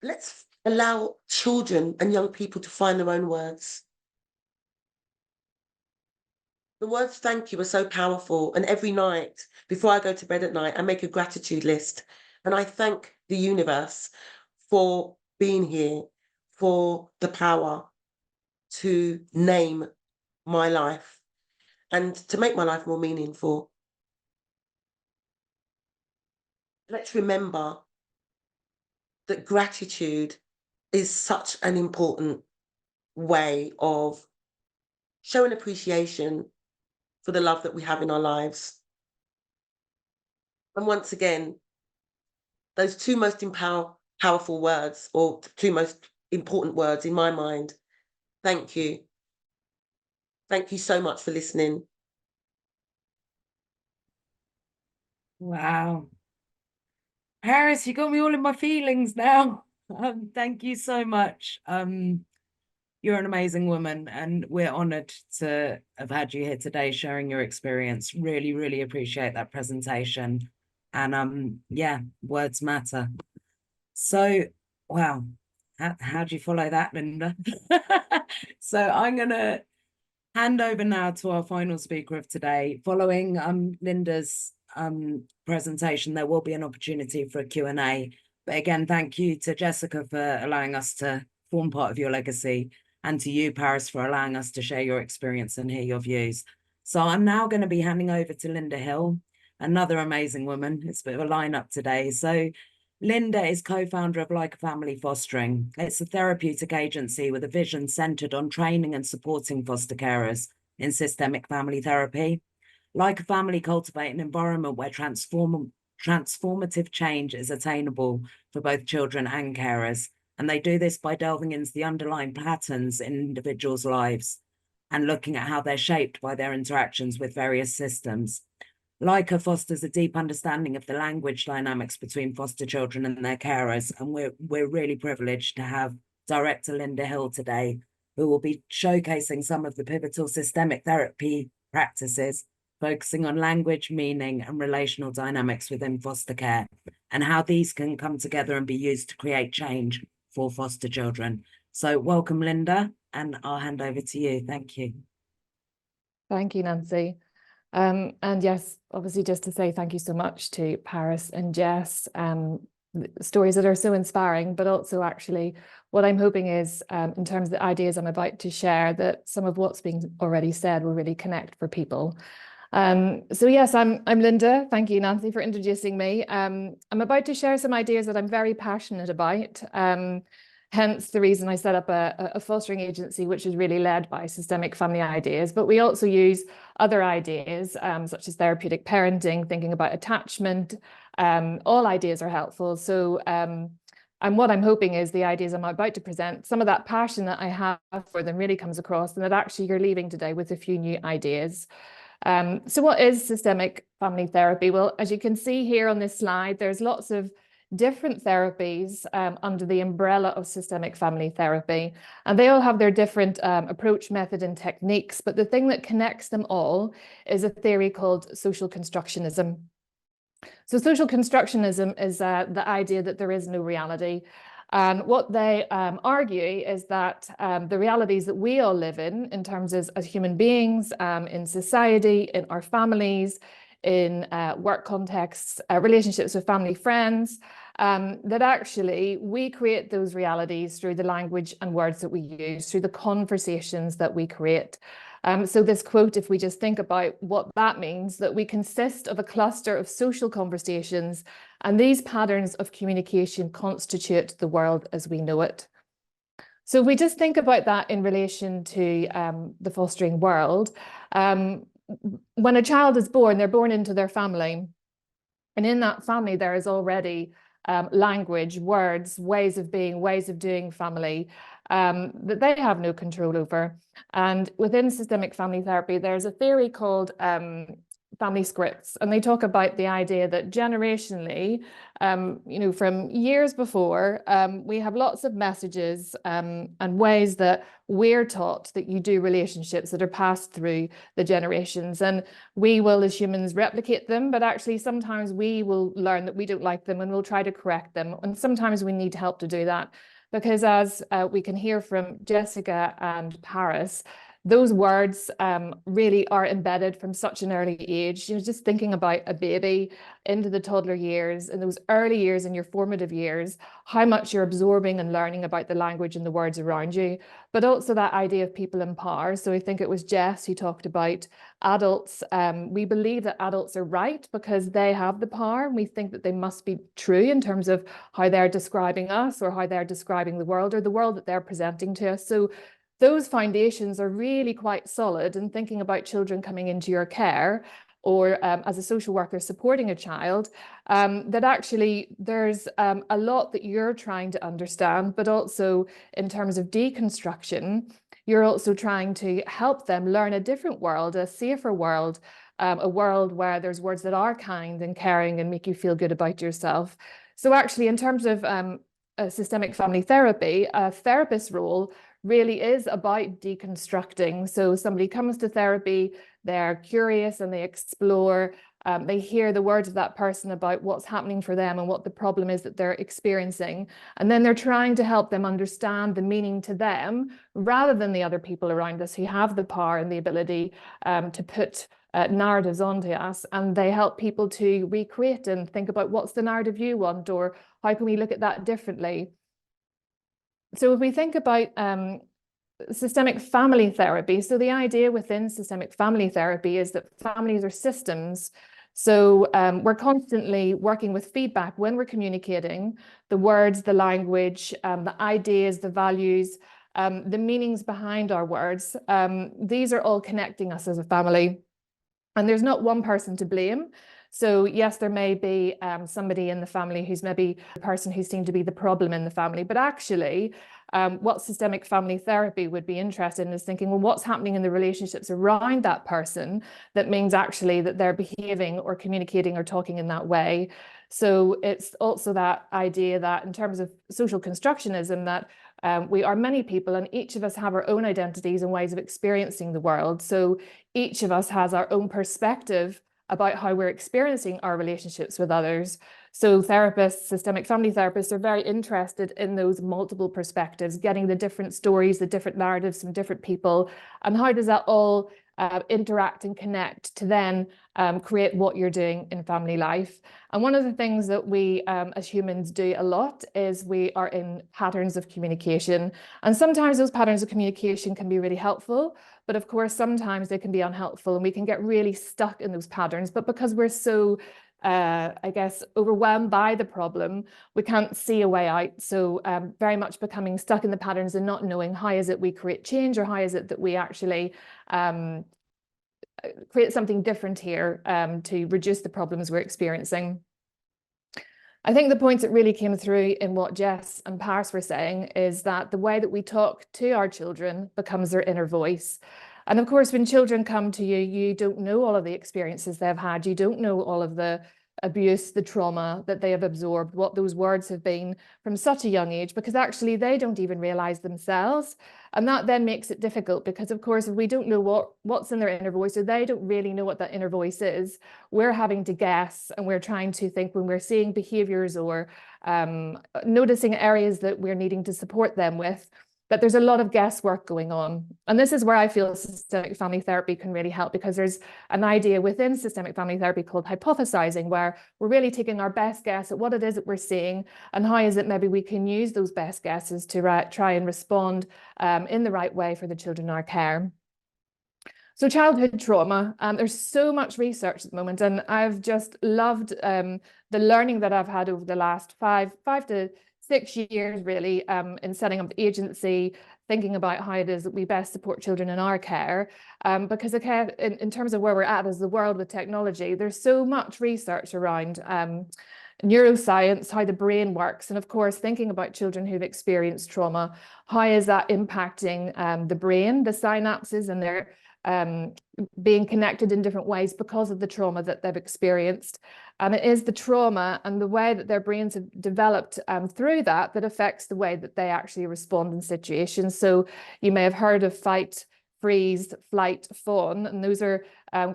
let's allow children and young people to find their own words. The words thank you are so powerful. And every night, before I go to bed at night, I make a gratitude list. And I thank the universe for being here, for the power to name my life and to make my life more meaningful. Let's remember that gratitude is such an important way of showing appreciation for the love that we have in our lives. And once again, those two most powerful words, or two most important words in my mind, thank you. Thank you so much for listening. Wow. Paris, you got me all in my feelings now. Thank you so much. You're an amazing woman, and we're honoured to have had you here today sharing your experience. Really, really appreciate that presentation. And yeah, words matter. So, wow, how do you follow that, Linda? So I'm gonna hand over now to our final speaker of today. Following Linda's presentation, there will be an opportunity for a Q&A. But again, thank you to Jessica for allowing us to form part of your legacy, and to you, Paris, for allowing us to share your experience and hear your views. So I'm now going to be handing over to Linda Hill, another amazing woman. It's a bit of a lineup today. So Linda is co-founder of Lika Family Fostering. It's a therapeutic agency with a vision centered on training and supporting foster carers in systemic family therapy. Lika Family cultivate an environment where transformative change is attainable for both children and carers. And they do this by delving into the underlying patterns in individuals' lives and looking at how they're shaped by their interactions with various systems. Lika fosters a deep understanding of the language dynamics between foster children and their carers, and we're really privileged to have Director Linda Hill today who will be showcasing some of the pivotal systemic therapy practices, focusing on language, meaning, and relational dynamics within foster care, and how these can come together and be used to create change for foster children. So welcome, Linda, and I'll hand over to you. Thank you. Thank you, Nancy. And yes, obviously just to say thank you so much to Paris and Jess, stories that are so inspiring, but also actually what I'm hoping is in terms of the ideas I'm about to share, that some of what's being already said will really connect for people. So yes, I'm Linda. Thank you, Nancy, for introducing me. I'm about to share some ideas that I'm very passionate about. Hence the reason I set up a fostering agency, which is really led by systemic family ideas. But we also use other ideas, such as therapeutic parenting, thinking about attachment. All ideas are helpful. So, and what I'm hoping is the ideas I'm about to present, some of that passion that I have for them really comes across, and that actually you're leaving today with a few new ideas. So what is systemic family therapy? Well, as you can see here on this slide, there's lots of different therapies under the umbrella of systemic family therapy, and they all have their different approach, method, and techniques. But the thing that connects them all is a theory called social constructionism. So social constructionism is the idea that there is no reality. And what they argue is that the realities that we all live in terms of as human beings, in society, in our families, in work contexts, relationships with family, friends, that actually we create those realities through the language and words that we use, through the conversations that we create. So this quote, if we just think about what that means, that we consist of a cluster of social conversations, and these patterns of communication constitute the world as we know it. So if we just think about that in relation to the fostering world, when a child is born, they're born into their family. And in that family, there is already language, words, ways of being, ways of doing family that they have no control over. And within systemic family therapy, there's a theory called family scripts, and they talk about the idea that generationally, from years before, we have lots of messages and ways that we're taught that you do relationships that are passed through the generations, and we will as humans replicate them, but actually sometimes we will learn that we don't like them and we'll try to correct them, and sometimes we need help to do that, because as we can hear from Jessica and Paris, those words really are embedded from such an early age. Just thinking about a baby into the toddler years, in those early years, in your formative years, how much you're absorbing and learning about the language and the words around you, but also that idea of people in power. So I think it was Jess who talked about adults. We believe that adults are right because they have the power, and we think that they must be true in terms of how they're describing us or how they're describing the world or the world that they're presenting to us. So those foundations are really quite solid, and thinking about children coming into your care, or as a social worker supporting a child, that actually there's a lot that you're trying to understand, but also in terms of deconstruction, you're also trying to help them learn a different world, a safer world, a world where there's words that are kind and caring and make you feel good about yourself. So actually, in terms of systemic family therapy, a therapist's role really is about deconstructing. So somebody comes to therapy, they're curious and they explore, they hear the words of that person about what's happening for them and what the problem is that they're experiencing. And then they're trying to help them understand the meaning to them rather than the other people around us who have the power and the ability to put narratives onto us, and they help people to recreate and think about what's the narrative you want, or how can we look at that differently. So if we think about systemic family therapy, so the idea within systemic family therapy is that families are systems. So we're constantly working with feedback when we're communicating, the words, the language, the ideas, the values, the meanings behind our words. These are all connecting us as a family. And there's not one person to blame. So yes, there may be somebody in the family who's maybe the person who seemed to be the problem in the family, but actually what systemic family therapy would be interested in is thinking, well, what's happening in the relationships around that person that means actually that they're behaving or communicating or talking in that way. So it's also that idea that in terms of social constructionism, that we are many people and each of us have our own identities and ways of experiencing the world. So each of us has our own perspective about how we're experiencing our relationships with others. So therapists, systemic family therapists, are very interested in those multiple perspectives, getting the different stories, the different narratives from different people, and how does that all interact and connect to then create what you're doing in family life. And one of the things that we as humans do a lot is we are in patterns of communication. And sometimes those patterns of communication can be really helpful, but of course, sometimes they can be unhelpful and we can get really stuck in those patterns. But because we're so I guess, overwhelmed by the problem, we can't see a way out. So very much becoming stuck in the patterns and not knowing how is it we create change, or how is it that we actually create something different here to reduce the problems we're experiencing. I think the point that really came through in what Jess and Paris were saying is that the way that we talk to our children becomes their inner voice. And of course, when children come to you, you don't know all of the experiences they've had. You don't know all of the abuse, the trauma that they have absorbed, what those words have been from such a young age, because actually they don't even realize themselves. And that then makes it difficult because, of course, if we don't know what's in their inner voice, or they don't really know what that inner voice is, we're having to guess, and we're trying to think when we're seeing behaviors or noticing areas that we're needing to support them with, that there's a lot of guesswork going on. And this is where I feel systemic family therapy can really help, because there's an idea within systemic family therapy called hypothesizing, where we're really taking our best guess at what it is that we're seeing and how is it maybe we can use those best guesses to try and respond in the right way for the children in our care. So childhood trauma, there's so much research at the moment, and I've just loved the learning that I've had over the last five to 6 years, really, in setting up the agency, thinking about how it is that we best support children in our care. Because in terms of where we're at as the world with technology, there's so much research around neuroscience, how the brain works, and of course, thinking about children who've experienced trauma, how is that impacting the brain, the synapses, and their being connected in different ways because of the trauma that they've experienced. And it is the trauma and the way that their brains have developed through that affects the way that they actually respond in situations. So you may have heard of fight, freeze, flight, fawn, and those are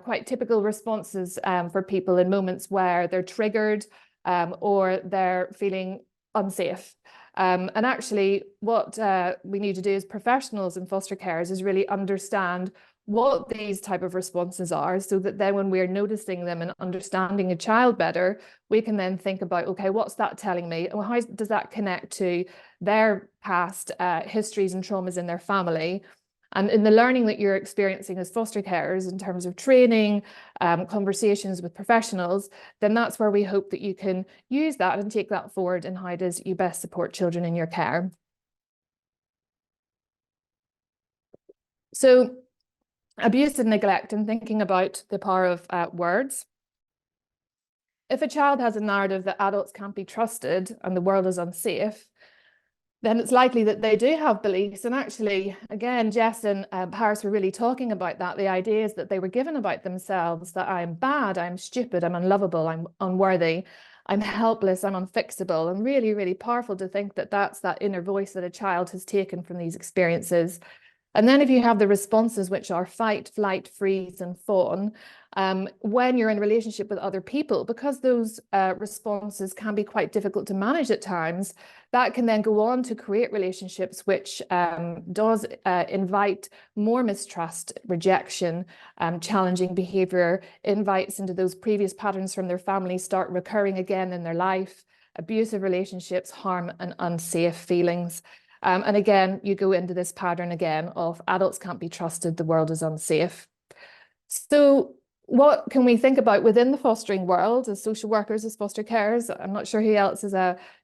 quite typical responses for people in moments where they're triggered or they're feeling unsafe. And actually what we need to do as professionals in foster care is really understand what these type of responses are, so that then when we're noticing them and understanding a child better, we can then think about, okay, what's that telling me? And how does that connect to their past histories and traumas in their family? And in the learning that you're experiencing as foster carers in terms of training, conversations with professionals, then that's where we hope that you can use that and take that forward in how it is you best support children in your care. So abuse and neglect, and thinking about the power of words. If a child has a narrative that adults can't be trusted and the world is unsafe, then it's likely that they do have beliefs. And actually, again, Jess and Paris were really talking about that, the ideas that they were given about themselves, that I'm bad, I'm stupid, I'm unlovable, I'm unworthy, I'm helpless, I'm unfixable. And really, really powerful to think that that's that inner voice that a child has taken from these experiences. And then if you have the responses, which are fight, flight, freeze, and fawn, when you're in relationship with other people, because those responses can be quite difficult to manage at times, that can then go on to create relationships which does invite more mistrust, rejection, challenging behavior, invites into those previous patterns from their family start recurring again in their life, abusive relationships, harm, and unsafe feelings. And again, you go into this pattern again of adults can't be trusted, the world is unsafe. So what can we think about within the fostering world as social workers, as foster carers? I'm not sure who else is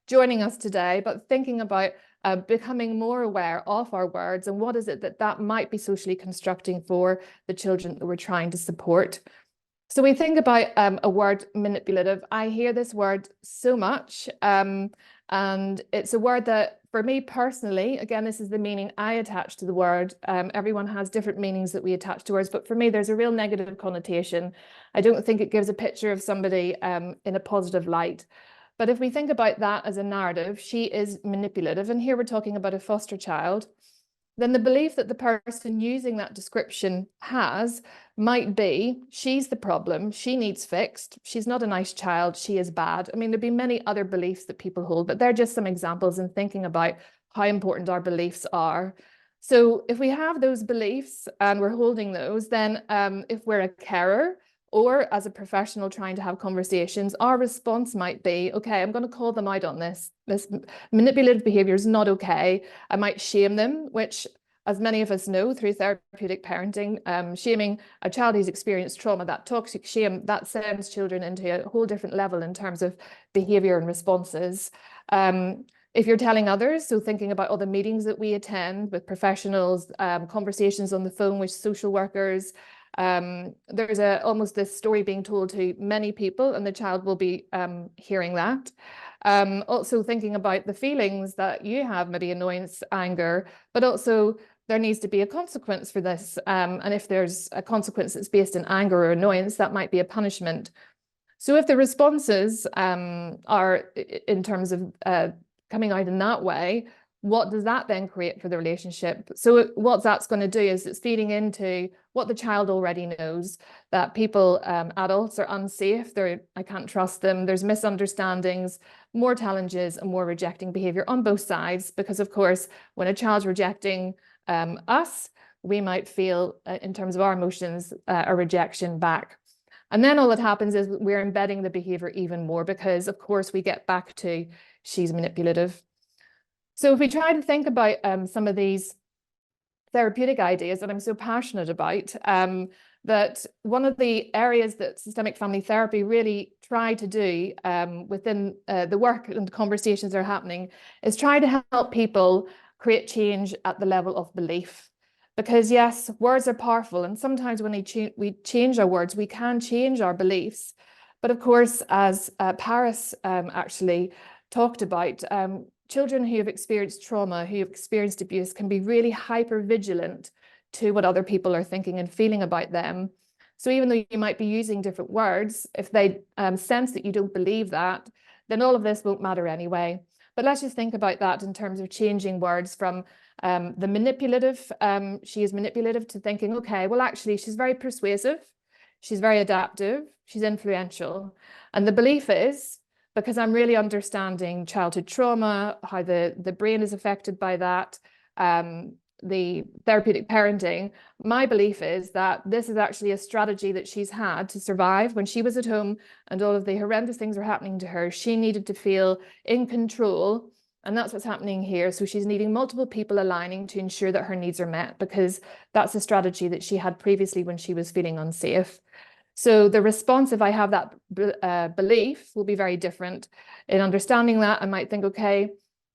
joining us today, but thinking about becoming more aware of our words and what is it that might be socially constructing for the children that we're trying to support. So we think about a word manipulative. I hear this word so much, and it's a word that, for me personally, again, this is the meaning I attach to the word. Everyone has different meanings that we attach to words, but for me, there's a real negative connotation. I don't think it gives a picture of somebody in a positive light. But if we think about that as a narrative, she is manipulative, and here we're talking about a foster child, then the belief that the person using that description has might be, she's the problem, she needs fixed, she's not a nice child, she is bad. I mean, there'd be many other beliefs that people hold, but they're just some examples in thinking about how important our beliefs are. So if we have those beliefs and we're holding those, then if we're a carer, or as a professional trying to have conversations, our response might be, okay, I'm going to call them out on this. This manipulative behavior is not okay. I might shame them, which, as many of us know through therapeutic parenting, shaming a child who's experienced trauma, that toxic shame, that sends children into a whole different level in terms of behavior and responses. If you're telling others, so thinking about all the meetings that we attend with professionals, conversations on the phone with social workers, there's almost this story being told to many people, and the child will be hearing that. Also thinking about the feelings that you have, maybe annoyance, anger, but also there needs to be a consequence for this. And if there's a consequence that's based in anger or annoyance, that might be a punishment. So if the responses are in terms of coming out in that way, what does that then create for the relationship? So what that's going to do is it's feeding into what the child already knows, that people, adults, are unsafe, I can't trust them, there's misunderstandings, more challenges and more rejecting behavior on both sides, because of course, when a child's rejecting us, we might feel, in terms of our emotions, a rejection back. And then all that happens is we're embedding the behavior even more, because of course we get back to she's manipulative. So if we try to think about some of these therapeutic ideas that I'm so passionate about, that one of the areas that systemic family therapy really try to do within the work and the conversations that are happening is try to help people create change at the level of belief. Because yes, words are powerful, and sometimes when we change our words, we can change our beliefs. But of course, as Paris actually talked about, children who have experienced trauma, who have experienced abuse, can be really hyper vigilant to what other people are thinking and feeling about them. So even though you might be using different words, if they sense that you don't believe that, then all of this won't matter anyway. But let's just think about that in terms of changing words from the manipulative, she is manipulative, to thinking, okay, well, actually, she's very persuasive, she's very adaptive, she's influential. And the belief is, because I'm really understanding childhood trauma, how the brain is affected by that, the therapeutic parenting, my belief is that this is actually a strategy that she's had to survive when she was at home and all of the horrendous things were happening to her. She needed to feel in control, and that's what's happening here. So she's needing multiple people aligning to ensure that her needs are met, because that's a strategy that she had previously when she was feeling unsafe. So the response, if I have that belief, will be very different. In understanding that, I might think, okay,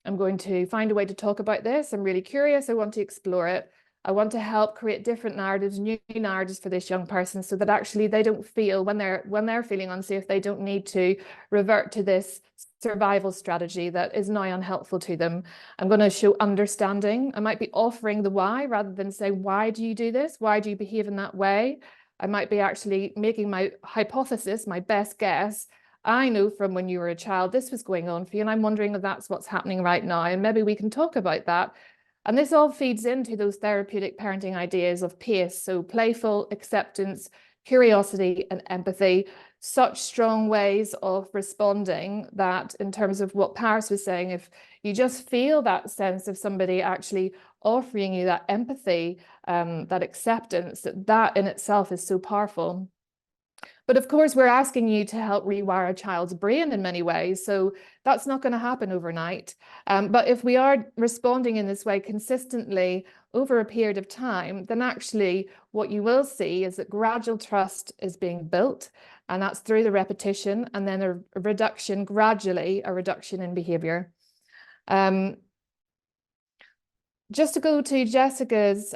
I'm going to find a way to talk about this. I'm really curious. I want to explore it. I want to help create different narratives, new narratives for this young person, so that actually they don't feel, when they're feeling unsafe, they don't need to revert to this survival strategy that is now unhelpful to them. I'm going to show understanding. I might be offering the why rather than saying, why do you do this? Why do you behave in that way? I might be actually making my hypothesis, my best guess. I know from when you were a child, this was going on for you, and I'm wondering if that's what's happening right now, and maybe we can talk about that. And this all feeds into those therapeutic parenting ideas of PACE, so playful, acceptance, curiosity, and empathy. Such strong ways of responding that, in terms of what Paris was saying, if you just feel that sense of somebody actually offering you that empathy, that acceptance, that in itself is so powerful. But of course, we're asking you to help rewire a child's brain in many ways. So that's not going to happen overnight. But if we are responding in this way consistently over a period of time, then actually what you will see is that gradual trust is being built. And that's through the repetition, and then a reduction, gradually, a reduction in behavior. just to go to Jessica's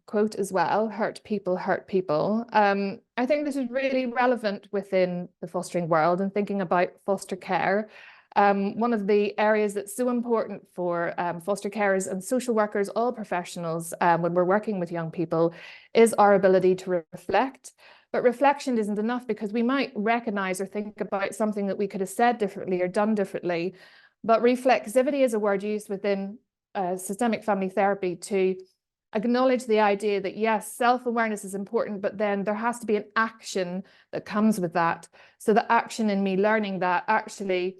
quote as well, hurt people hurt people. I think this is really relevant within the fostering world and thinking about foster care. One of the areas that's so important for foster carers and social workers, all professionals, when we're working with young people, is our ability to reflect. But reflection isn't enough, because we might recognize or think about something that we could have said differently or done differently. But reflexivity is a word used within systemic family therapy to acknowledge the idea that, yes, self-awareness is important, but then there has to be an action that comes with that. So the action in me learning that actually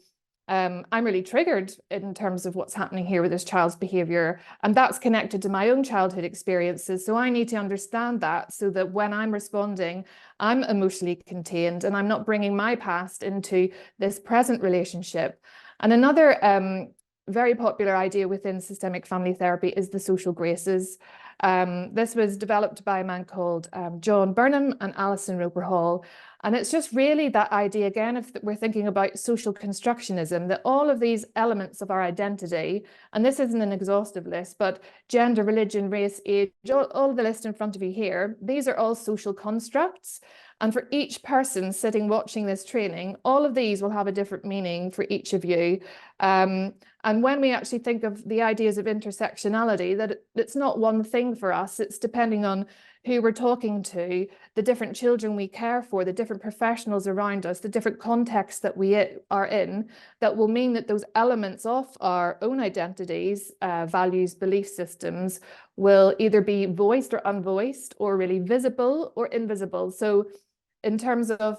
I'm really triggered in terms of what's happening here with this child's behavior, and that's connected to my own childhood experiences. So I need to understand that, so that when I'm responding, I'm emotionally contained and I'm not bringing my past into this present relationship. And another very popular idea within systemic family therapy is the social graces. This was developed by a man called John Burnham and Alison Roper Hall. And it's just really that idea, again, if we're thinking about social constructionism, that all of these elements of our identity, and this isn't an exhaustive list, but gender, religion, race, age, all the list in front of you here, these are all social constructs. And for each person sitting watching this training, all of these will have a different meaning for each of you. And when we actually think of the ideas of intersectionality, that it's not one thing for us, it's depending on who we're talking to, the different children we care for, the different professionals around us, the different contexts that we are in, that will mean that those elements of our own identities, values, belief systems will either be voiced or unvoiced, or really visible or invisible. So in terms of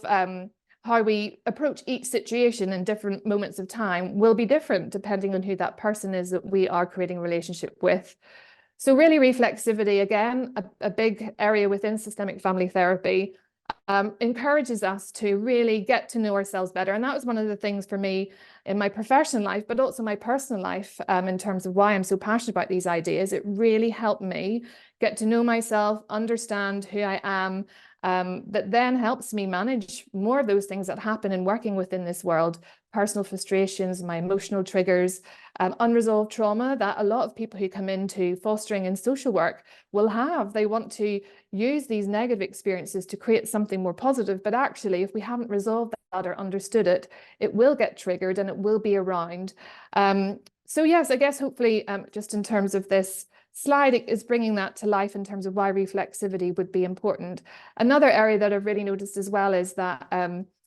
how we approach each situation in different moments of time will be different depending on who that person is that we are creating a relationship with. So really reflexivity, again, a big area within systemic family therapy, encourages us to really get to know ourselves better. And that was one of the things for me in my professional life, but also my personal life, in terms of why I'm so passionate about these ideas. It really helped me get to know myself, understand who I am, that then helps me manage more of those things that happen in working within this world, personal frustrations, my emotional triggers, unresolved trauma that a lot of people who come into fostering and social work will have. They want to use these negative experiences to create something more positive, but actually if we haven't resolved that or understood it, it will get triggered and it will be around. So yes, I guess hopefully just in terms of this slide, it is bringing that to life in terms of why reflexivity would be important. Another area that I've really noticed as well is that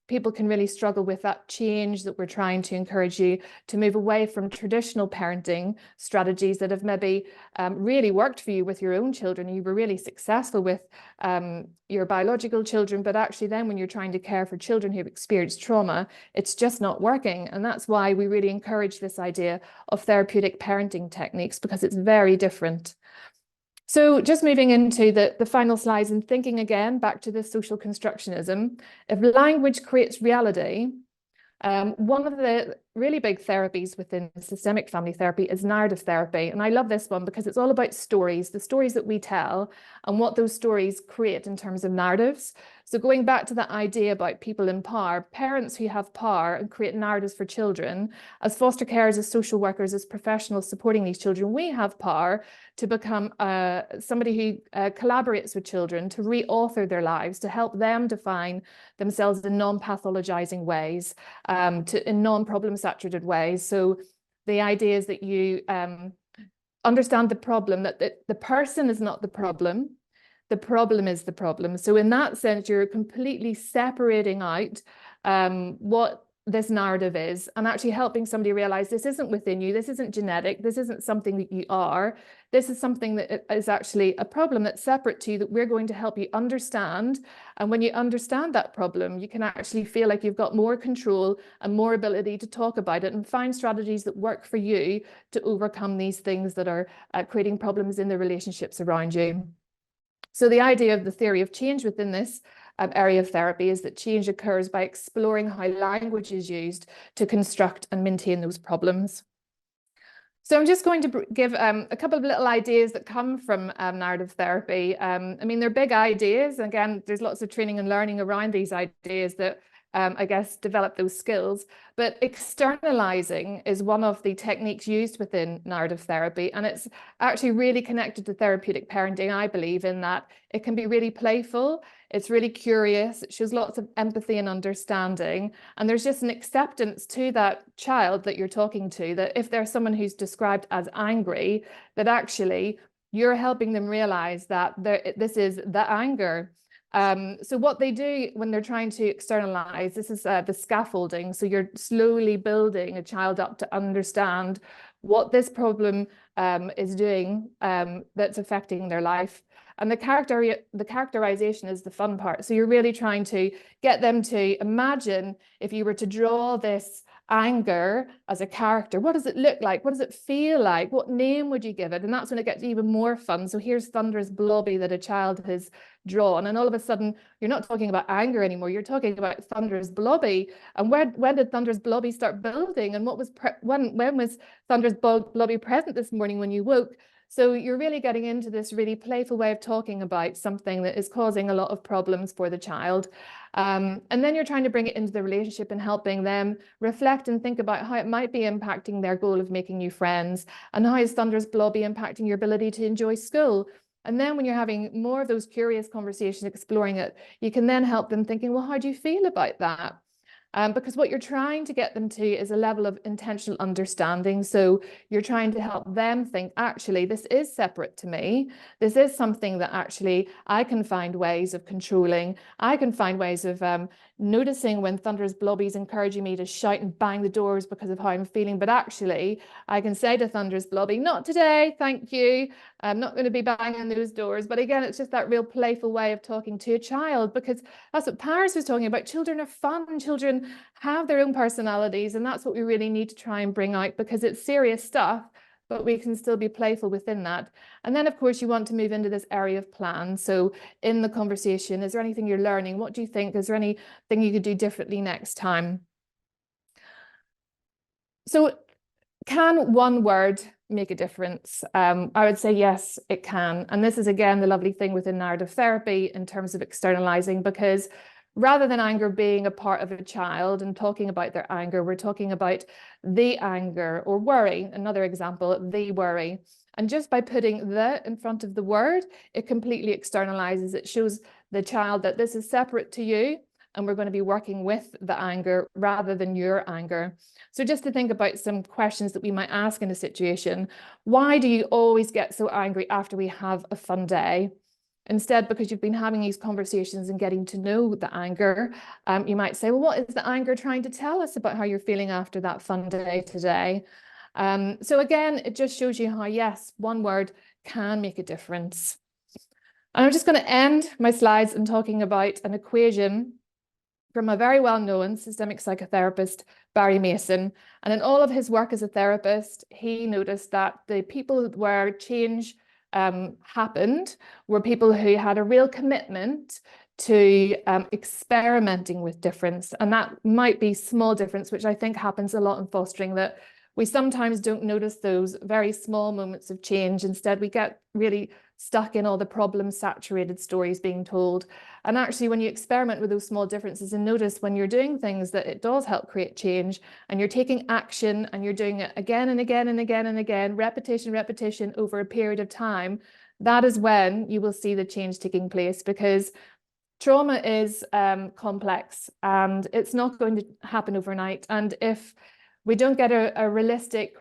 people can really struggle with that change, that we're trying to encourage you to move away from traditional parenting strategies that have maybe really worked for you with your own children. You were really successful with your biological children, but actually then when you're trying to care for children who've experienced trauma, it's just not working. And that's why we really encourage this idea of therapeutic parenting techniques, because it's very different. So just moving into the final slides and thinking again back to this social constructionism, if language creates reality, one of the really big therapies within systemic family therapy is narrative therapy. And I love this one because it's all about stories, the stories that we tell and what those stories create in terms of narratives. So going back to that idea about people in power, parents who have power and create narratives for children, as foster carers, as social workers, as professionals supporting these children, we have power to become somebody who collaborates with children to re-author their lives, to help them define themselves in non-pathologizing ways, in non-problem saturated ways. So the idea is that you understand the problem, that the person is not the problem is the problem. So in that sense, you're completely separating out what this narrative is, and actually helping somebody realize this isn't within you, this isn't genetic, this isn't something that you are, this is something that is actually a problem that's separate to you, that we're going to help you understand. And when you understand that problem, you can actually feel like you've got more control and more ability to talk about it and find strategies that work for you to overcome these things that are creating problems in the relationships around you. So the idea of the theory of change within this area of therapy is that change occurs by exploring how language is used to construct and maintain those problems. So I'm just going to give a couple of little ideas that come from narrative therapy. I mean, they're big ideas. Again, there's lots of training and learning around these ideas that I guess, develop those skills. But externalizing is one of the techniques used within narrative therapy. And it's actually really connected to therapeutic parenting, I believe, in that it can be really playful. It's really curious. It shows lots of empathy and understanding. And there's just an acceptance to that child that you're talking to, that if there's someone who's described as angry, that actually you're helping them realize that this is the anger. So what they do when they're trying to externalize, this is the scaffolding. So you're slowly building a child up to understand what this problem is doing that's affecting their life. And the characterization is the fun part. So you're really trying to get them to imagine, if you were to draw this anger as a character, what does it look like? What does it feel like? What name would you give it? And that's when it gets even more fun. So here's Thunderous Blobby that a child has drawn, and all of a sudden you're not talking about anger anymore, you're talking about Thunderous Blobby. And when did Thunderous Blobby start building, and what was when was Thunderous Blobby present this morning when you woke? So you're really getting into this really playful way of talking about something that is causing a lot of problems for the child. And then you're trying to bring it into the relationship and helping them reflect and think about how it might be impacting their goal of making new friends, and how is Thunderous Blobby impacting your ability to enjoy school. And then when you're having more of those curious conversations, exploring it, you can then help them thinking, well, how do you feel about that? Because what you're trying to get them to is a level of intentional understanding. So you're trying to help them think, actually, this is separate to me. This is something that actually I can find ways of controlling. I can find ways of noticing when Thunderous Blobby's encouraging me to shout and bang the doors because of how I'm feeling. But actually, I can say to Thunderous Blobby, not today, thank you. I'm not going to be banging those doors. But again, it's just that real playful way of talking to a child, because that's what Paris was talking about. Children are fun. Children have their own personalities, and that's what we really need to try and bring out, because it's serious stuff, but we can still be playful within that. And then, of course, you want to move into this area of plan. So in the conversation, is there anything you're learning? What do you think? Is there anything you could do differently next time? So can one word make a difference? I would say yes, it can. And this is, again, the lovely thing within narrative therapy in terms of externalizing, because rather than anger being a part of a child and talking about their anger, we're talking about the anger, or worry. Another example, the worry. And just by putting the in front of the word, it completely externalizes. It shows the child that this is separate to you, and we're going to be working with the anger rather than your anger. So just to think about some questions that we might ask in a situation. Why do you always get so angry after we have a fun day? Instead, because you've been having these conversations and getting to know the anger, you might say, well, what is the anger trying to tell us about how you're feeling after that fun day today? So again, it just shows you how, yes, one word can make a difference. And I'm just going to end my slides in talking about an equation from a very well-known systemic psychotherapist, Barry Mason. And in all of his work as a therapist, he noticed that the people where change happened were people who had a real commitment to experimenting with difference. And that might be small difference, which I think happens a lot in fostering, that we sometimes don't notice those very small moments of change. Instead, we get really stuck in all the problem-saturated stories being told. And actually, when you experiment with those small differences and notice when you're doing things that it does help create change, and you're taking action and you're doing it again and again and again and again, repetition over a period of time, that is when you will see the change taking place. Because trauma is complex, and it's not going to happen overnight. And if we don't get a realistic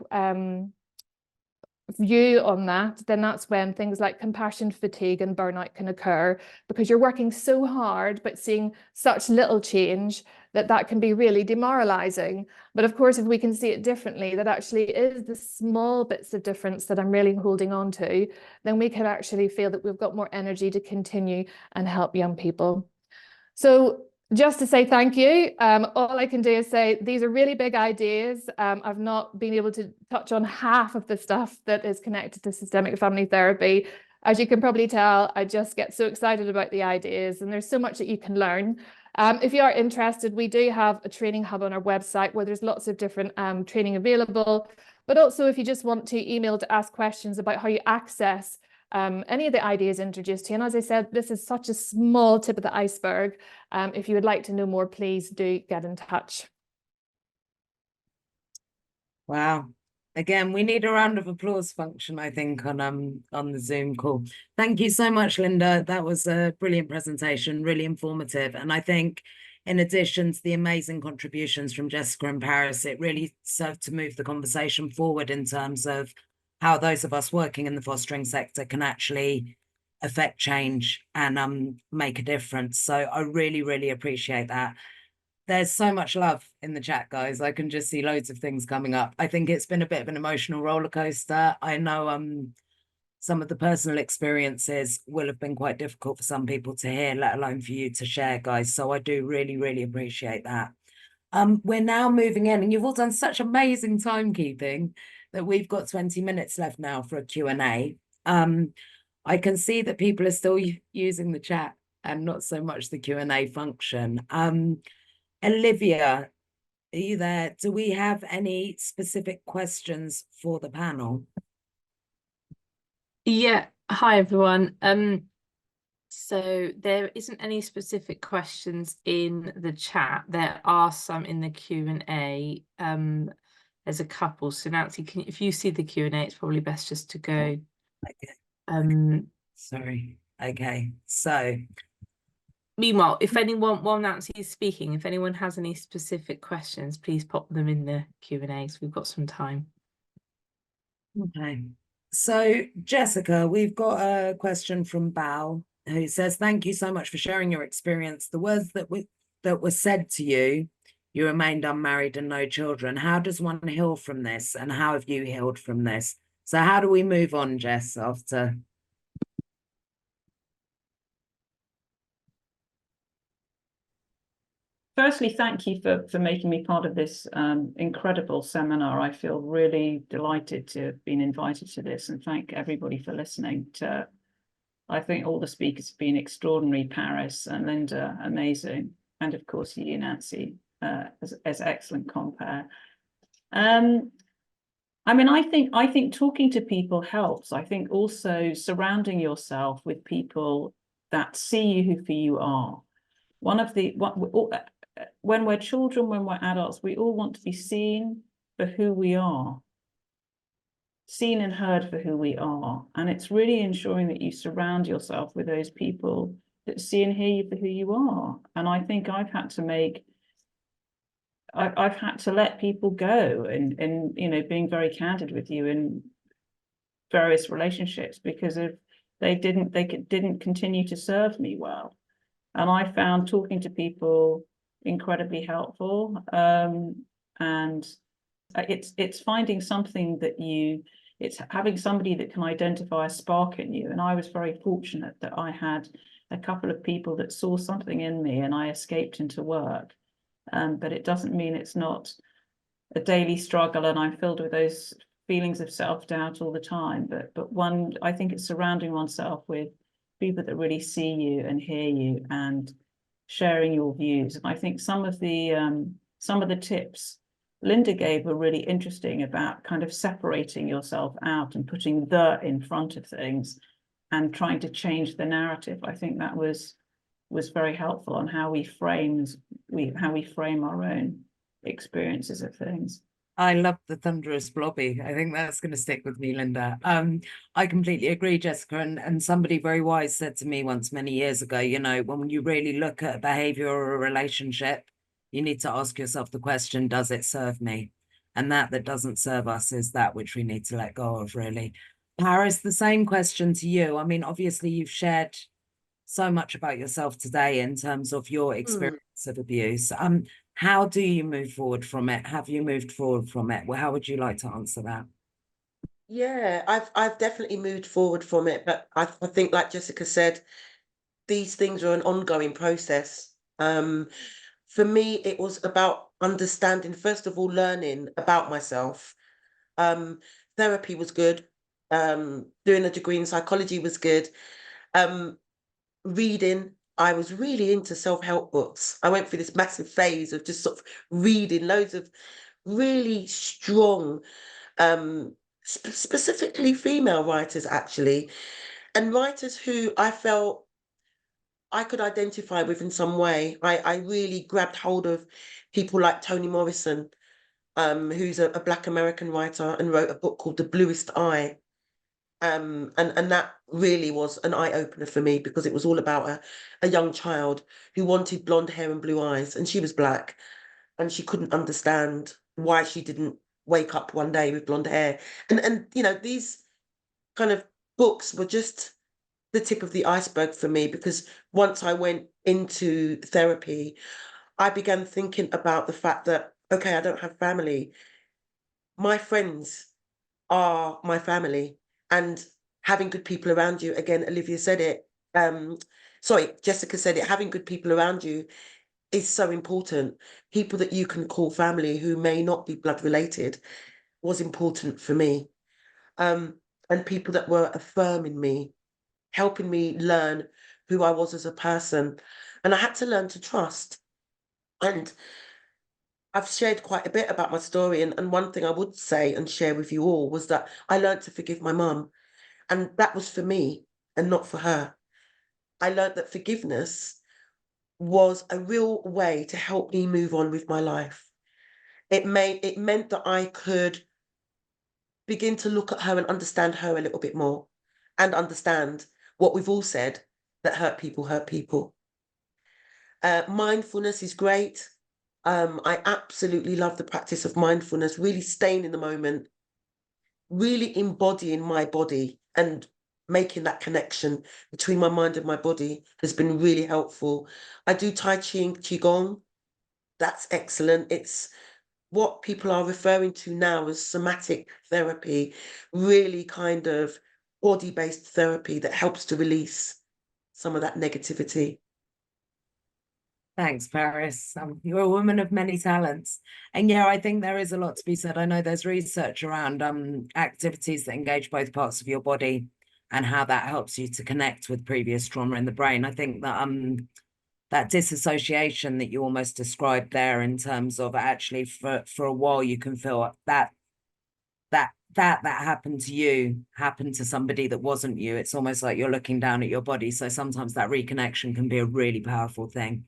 view on that, then that's when things like compassion fatigue and burnout can occur, because you're working so hard but seeing such little change that can be really demoralizing. But of course, if we can see it differently, that actually is the small bits of difference that I'm really holding on to, then we can actually feel that we've got more energy to continue and help young people. So just to say thank you, all I can do is say these are really big ideas. I've not been able to touch on half of the stuff that is connected to systemic family therapy. As you can probably tell, I just get so excited about the ideas, and there's so much that you can learn. If you are interested, we do have a training hub on our website where there's lots of different training available. But also, if you just want to email to ask questions about how you access any of the ideas introduced here. And as I said, this is such a small tip of the iceberg. If you would like to know more, please do get in touch. Wow. Again, we need a round of applause function, I think, on the Zoom call. Thank you so much, Linda. That was a brilliant presentation, really informative. And I think in addition to the amazing contributions from Jessica and Paris, it really served to move the conversation forward in terms of how those of us working in the fostering sector can actually affect change and make a difference. So I really, really appreciate that. There's so much love in the chat, guys. I can just see loads of things coming up. I think it's been a bit of an emotional roller coaster. I know some of the personal experiences will have been quite difficult for some people to hear, let alone for you to share, guys. So I do really, really appreciate that. We're now moving in, and you've all done such amazing timekeeping that we've got 20 minutes left now for a Q&A. I can see that people are still using the chat and not so much the Q&A function. Olivia, are you there? Do we have any specific questions for the panel? Yeah, hi everyone. So there isn't any specific questions in the chat. There are some in the Q&A. There's a couple. So Nancy, if you see the Q&A, it's probably best just to go. Okay. Sorry. Okay. So meanwhile, if anyone, while Nancy is speaking, if anyone has any specific questions, please pop them in the Q&A, so we've got some time. Okay. So Jessica, we've got a question from Bal, who says, thank you so much for sharing your experience. The words that were said to you, you remained unmarried and no children. How does one heal from this? And how have you healed from this? So how do we move on, Jess, after? Firstly, thank you for making me part of this incredible seminar. I feel really delighted to have been invited to this, and thank everybody for listening. I think all the speakers have been extraordinary. Paris and Linda, amazing. And of course, you, Nancy, as excellent compare. I mean, I think talking to people helps. I think also surrounding yourself with people that see you for you are. When we're children, when we're adults, we all want to be seen for who we are, seen and heard for who we are. And it's really ensuring that you surround yourself with those people that see and hear you for who you are. And I think I've had to let people go and you know, being very candid with you in various relationships because they didn't continue to serve me well. And I found talking to people incredibly helpful. And it's finding something that it's having somebody that can identify a spark in you. And I was very fortunate that I had a couple of people that saw something in me and I escaped into work. But it doesn't mean it's not a daily struggle and I'm filled with those feelings of self-doubt all the time. But I think it's surrounding oneself with people that really see you and hear you and sharing your views. And I think some of the tips Linda gave were really interesting about kind of separating yourself out and putting the in front of things and trying to change the narrative. I think that was very helpful on how we frame our own experiences of things. I love the thunderous blobby. I think that's going to stick with me, Linda. I completely agree, Jessica. And somebody very wise said to me once many years ago, you know, when you really look at a behavior or a relationship, you need to ask yourself the question, does it serve me? And that doesn't serve us is that which we need to let go of, really. Paris, the same question to you. I mean, obviously, you've shared so much about yourself today in terms of your experience of abuse. How do you move forward from it? Have you moved forward from it? Well, how would you like to answer that? Yeah, I've definitely moved forward from it, but I think, like Jessica said, these things are an ongoing process. For me, it was about understanding, first of all, learning about myself. Therapy was good. Doing a degree in psychology was good. Reading, I was really into self-help books. I went through this massive phase of just sort of reading loads of really strong, specifically female writers, actually. and writers who I felt I could identify with in some way. I really grabbed hold of people like Toni Morrison, who's a Black American writer and wrote a book called The Bluest Eye. And that really was an eye-opener for me, because it was all about a young child who wanted blonde hair and blue eyes, and she was Black, and she couldn't understand why she didn't wake up one day with blonde hair. And you know, these kind of books were just the tip of the iceberg for me, because once I went into therapy, I began thinking about the fact that, okay, I don't have family. My friends are my family, and having good people around you, again, Olivia said it, Jessica said it, having good people around you is so important. People that you can call family who may not be blood related was important for me. And people that were affirming me, helping me learn who I was as a person. And I had to learn to trust. And I've shared quite a bit about my story. And one thing I would say and share with you all was that I learned to forgive my mum. And that was for me and not for her. I learned that forgiveness was a real way to help me move on with my life. It meant that I could begin to look at her and understand her a little bit more, and understand what we've all said, that hurt people hurt people. Mindfulness is great. I absolutely love the practice of mindfulness, really staying in the moment, really embodying my body and making that connection between my mind and my body has been really helpful. I do Tai Chi and Qigong. That's excellent. It's what people are referring to now as somatic therapy, really kind of body-based therapy that helps to release some of that negativity. Thanks, Paris. You're a woman of many talents. And yeah, I think there is a lot to be said. I know there's research around activities that engage both parts of your body and how that helps you to connect with previous trauma in the brain. I think that that disassociation that you almost described there, in terms of actually for a while you can feel that happened to you happened to somebody that wasn't you. It's almost like you're looking down at your body. So sometimes that reconnection can be a really powerful thing.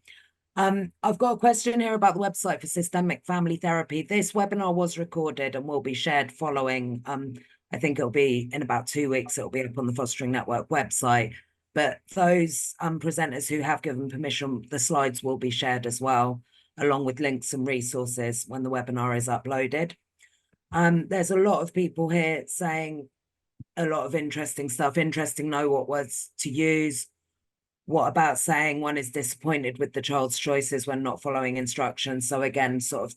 I've got a question here about the website for systemic family therapy. This webinar was recorded and will be shared following. I think it'll be in about 2 weeks. It'll be up on the Fostering Network website. But those presenters who have given permission, the slides will be shared as well, along with links and resources when the webinar is uploaded. There's a lot of people here saying a lot of interesting stuff. Interesting, know what words to use. What about saying one is disappointed with the child's choices when not following instructions? So again, sort of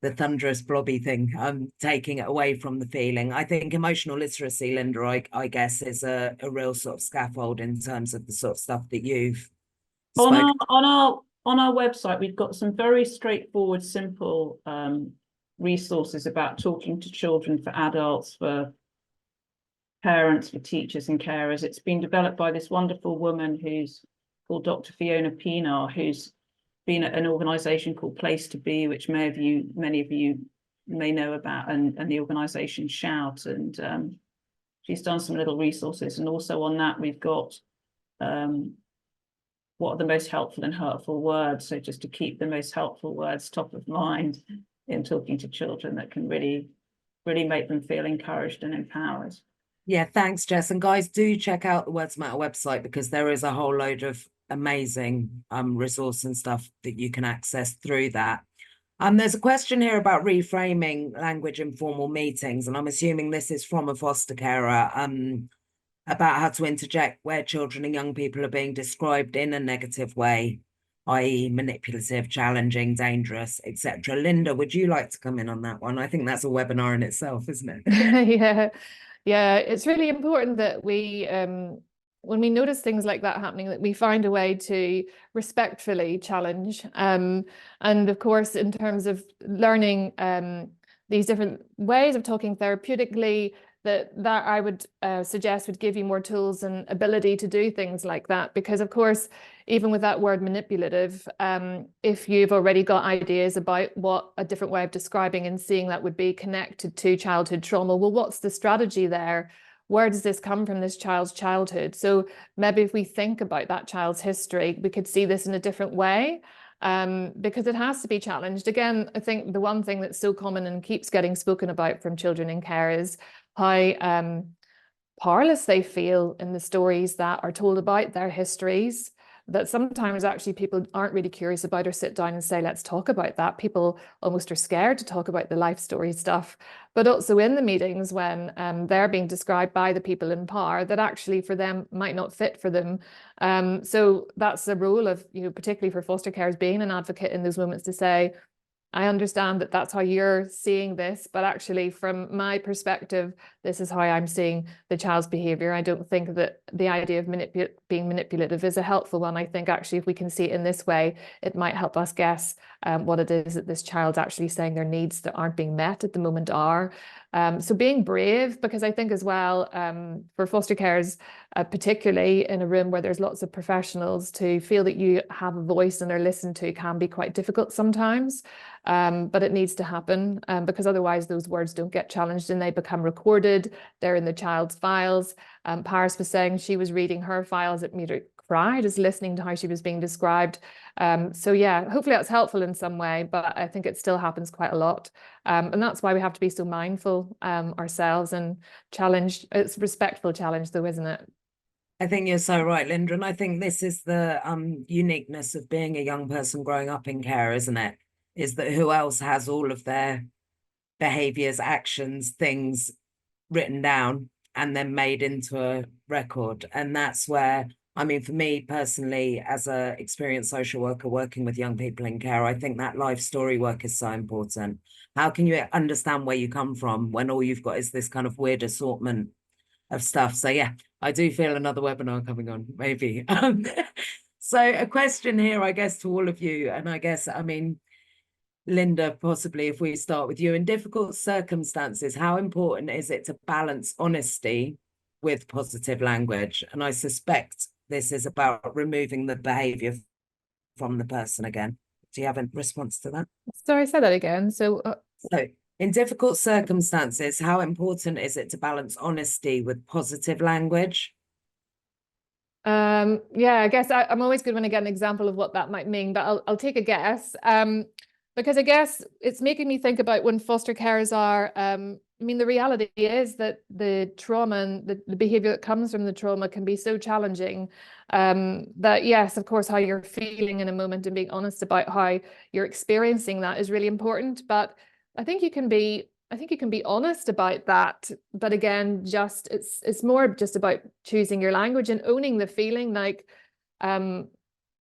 the thunderous blobby thing, taking it away from the feeling. I think emotional literacy, Linda, I guess, is a real sort of scaffold in terms of the sort of stuff that you've spoken. On our website, we've got some very straightforward, simple resources about talking to children, for adults, for parents, for teachers and carers. It's been developed by this wonderful woman who's called Dr. Fiona Pienaar, who's been at an organisation called Place to Be, which many of you may know about, and the organisation Shout. And she's done some little resources. And also on that, we've got what are the most helpful and hurtful words. So just to keep the most helpful words top of mind in talking to children, that can really, really make them feel encouraged and empowered. Yeah, thanks, Jess. And guys, do check out the Words Matter website, because there is a whole load of amazing resource and stuff that you can access through that. There's a question here about reframing language in formal meetings, and I'm assuming this is from a foster carer, about how to interject where children and young people are being described in a negative way, i.e. manipulative, challenging, dangerous, etc. Linda, would you like to come in on that one? I think that's a webinar in itself, isn't it? Yeah, it's really important that we, when we notice things like that happening, that we find a way to respectfully challenge. And of course, in terms of learning these different ways of talking therapeutically, that I would suggest would give you more tools and ability to do things like that. Because of course, even with that word manipulative, if you've already got ideas about what a different way of describing and seeing that would be connected to childhood trauma, well, what's the strategy there? where does this come from, this child's childhood? So maybe if we think about that child's history, we could see this in a different way, because it has to be challenged. Again, I think the one thing that's so common and keeps getting spoken about from children in care is how powerless they feel in the stories that are told about their histories, that sometimes actually people aren't really curious about or sit down and say, let's talk about that. People almost are scared to talk about the life story stuff, but also in the meetings when they're being described by the people in power that actually for them might not fit for them. So that's the role of, particularly for foster carers, being an advocate in those moments to say, I understand that that's how you're seeing this, but actually from my perspective, this is how I'm seeing the child's behavior. I don't think that the idea of being manipulative is a helpful one. I think actually if we can see it in this way, it might help us guess what it is that this child's actually saying their needs that aren't being met at the moment are. So being brave, because I think as well, for foster carers, particularly in a room where there's lots of professionals, to feel that you have a voice and are listened to can be quite difficult sometimes. But it needs to happen because otherwise those words don't get challenged and they become recorded. They're in the child's files. Paris was saying she was reading her files. It made her cry just listening to how she was being described. So yeah, hopefully that's helpful in some way, but I think it still happens quite a lot. And that's why we have to be so mindful ourselves and challenge. It's a respectful challenge though, isn't it? I think you're so right, Linda. And I think this is the uniqueness of being a young person growing up in care, isn't it? Is that who else has all of their behaviors, actions, things written down and then made into a record. And that's where, I mean, for me personally, as a experienced social worker working with young people in care, I think that life story work is so important. How can you understand where you come from when all you've got is this kind of weird assortment of stuff? So yeah, I do feel another webinar coming on, maybe. So a question here, I guess, to all of you, and I guess, I mean, Linda, possibly if we start with you, in difficult circumstances, how important is it to balance honesty with positive language? And I suspect this is about removing the behavior from the person again. Do you have a response to that? Sorry, say that again. So in difficult circumstances, how important is it to balance honesty with positive language? Yeah, I guess I'm always good when I get an example of what that might mean, but I'll take a guess. Because I guess it's making me think about when foster carers are, I mean, the reality is that the trauma and the behavior that comes from the trauma can be so challenging that yes, of course, how you're feeling in a moment and being honest about how you're experiencing that is really important. But I think you can be honest about that. But again, just it's more just about choosing your language and owning the feeling like,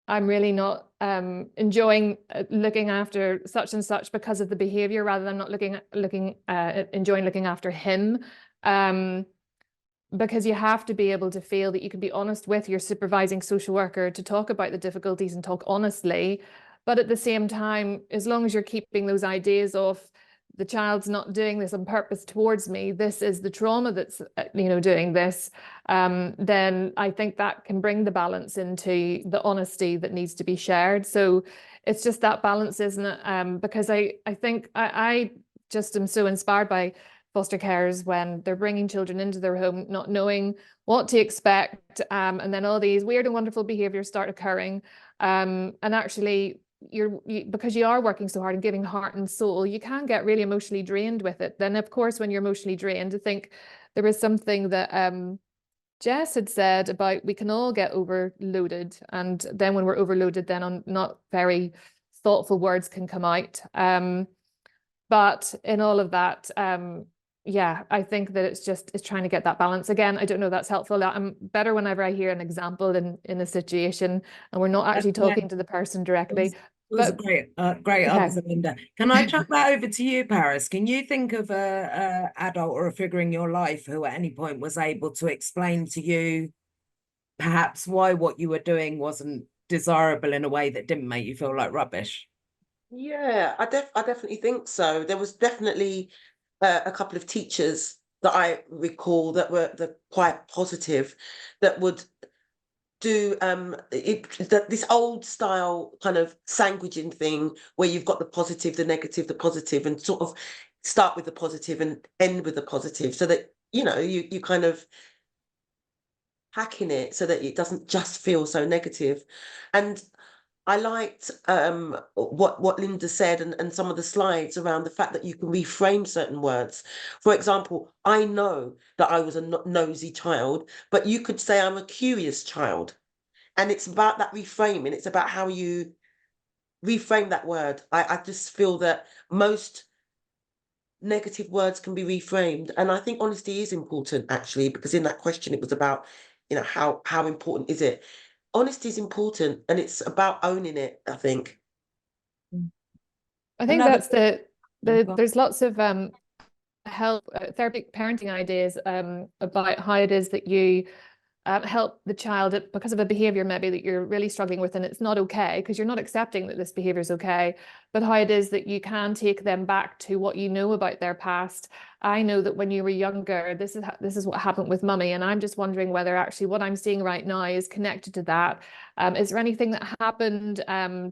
I'm really not enjoying looking after such and such because of the behavior, rather than not enjoying looking after him. Because you have to be able to feel that you can be honest with your supervising social worker to talk about the difficulties and talk honestly. But at the same time, as long as you're keeping those ideas of the child's not doing this on purpose towards me, this is the trauma that's doing this, then I think that can bring the balance into the honesty that needs to be shared. So it's just that balance, isn't it? Because I think I just am so inspired by foster carers when they're bringing children into their home not knowing what to expect, and then all these weird and wonderful behaviors start occurring, and actually because you are working so hard and giving heart and soul, you can get really emotionally drained with it. Then of course, when you're emotionally drained, I think there was something that Jess had said about we can all get overloaded, and then when we're overloaded, then on not very thoughtful words can come out. But in all of that, yeah, I think that it's trying to get that balance. Again, I don't know if that's helpful. I'm better whenever I hear an example in a situation and we're not actually talking to the person directly. It was a great answer, Linda. Can I chuck that over to you, Paris? Can you think of a adult or a figure in your life who at any point was able to explain to you perhaps why what you were doing wasn't desirable in a way that didn't make you feel like rubbish? Yeah, I definitely think so. There was definitely a couple of teachers that I recall that were quite positive, that would do this old style kind of sandwiching thing where you've got the positive, the negative, the positive, and sort of start with the positive and end with the positive, so that you know, you kind of hacking it so that it doesn't just feel so negative. And I liked what Linda said, and some of the slides around the fact that you can reframe certain words. For example, I know that I was a nosy child, but you could say I'm a curious child. And it's about that reframing. It's about how you reframe that word. I just feel that most negative words can be reframed. And I think honesty is important, actually, because in that question, it was about, you know, how important is it? Honesty is important, and it's about owning it, I think. I think Another- that's there's lots of help therapeutic parenting ideas about how it is that you help the child because of a behavior maybe that you're really struggling with, and it's not okay because you're not accepting that this behavior is okay, but how it is that you can take them back to what you know about their past. I know that when you were younger, this is what happened with mummy, and I'm just wondering whether actually what I'm seeing right now is connected to that. Is there anything that happened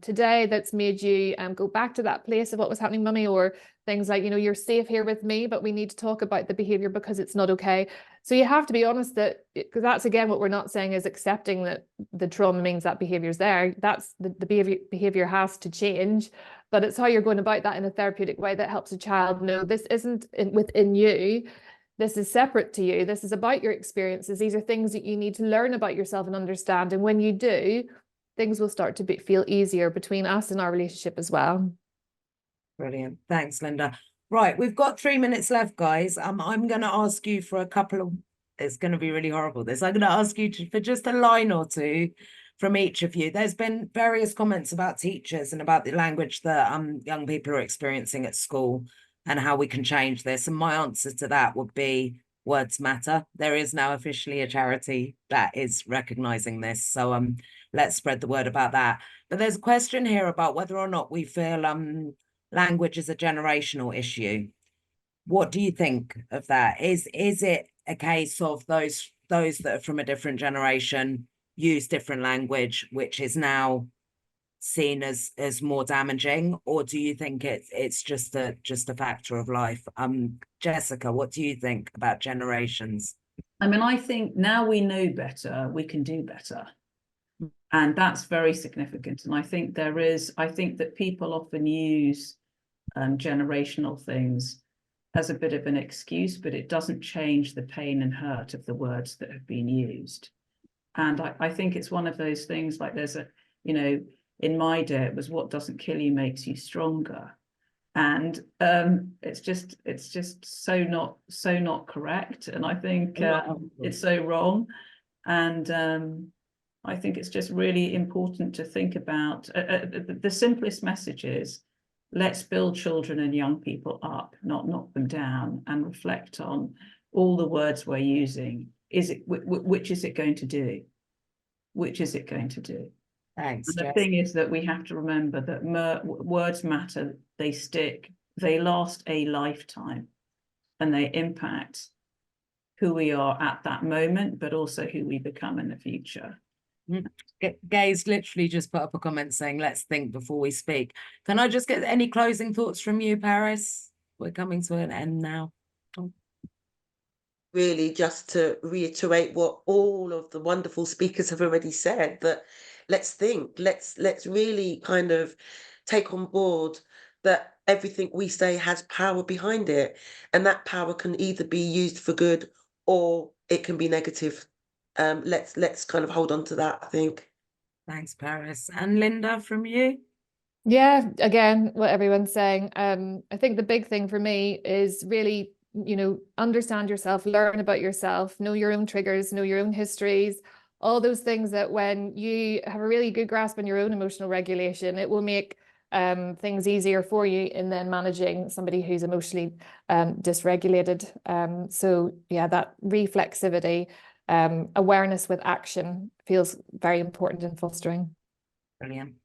today that's made you go back to that place of what was happening, mummy? Or things like, you know, you're safe here with me, but we need to talk about the behavior because it's not okay. So you have to be honest that, because that's again what we're not saying is accepting that the trauma means that behavior is there. That's the behavior has to change, but it's how you're going about that in a therapeutic way that helps a child know this isn't within you. This is separate to you. This is about your experiences. These are things that you need to learn about yourself and understand. And when you do, things will start to feel easier between us and our relationship as well. Brilliant. Thanks, Linda. Right, we've got 3 minutes left, guys. I'm going to ask you for a couple of, it's going to be really horrible, this. I'm going to ask you for just a line or two from each of you. There's been various comments about teachers and about the language that young people are experiencing at school and how we can change this. And my answer to that would be words matter. There is now officially a charity that is recognizing this. So let's spread the word about that. But there's a question here about whether or not we feel language is a generational issue. What do you think of that? Is it a case of those that are from a different generation use different language, which is now seen as more damaging, or do you think it's just a factor of life? Jessica, what do you think about generations? I mean, I think now we know better, we can do better. And that's very significant. And I think that people often use generational things as a bit of an excuse, but it doesn't change the pain and hurt of the words that have been used. And I think it's one of those things, like there's a, you know, in my day, it was what doesn't kill you makes you stronger. And it's just so not correct. And I think it's so wrong. And I think it's just really important to think about the simplest message is, let's build children and young people up, not knock them down, and reflect on all the words we're using. Which is it going to do? Which is it going to do? Thanks. And the thing is that we have to remember that words matter, they stick, they last a lifetime, and they impact who we are at that moment, but also who we become in the future. Gay's literally just put up a comment saying, let's think before we speak. Can I just get any closing thoughts from you, Paris? We're coming to an end now. Really, just to reiterate what all of the wonderful speakers have already said, that let's think, let's really kind of take on board that everything we say has power behind it, and that power can either be used for good or it can be negative. Let's kind of hold on to that, I think. Thanks, Paris. And Linda, from you? Yeah, again, what everyone's saying. I think the big thing for me is really, you know, understand yourself, learn about yourself, know your own triggers, know your own histories, all those things that when you have a really good grasp on your own emotional regulation, it will make things easier for you in then managing somebody who's emotionally dysregulated. So yeah, that reflexivity, awareness with action feels very important in fostering. Brilliant.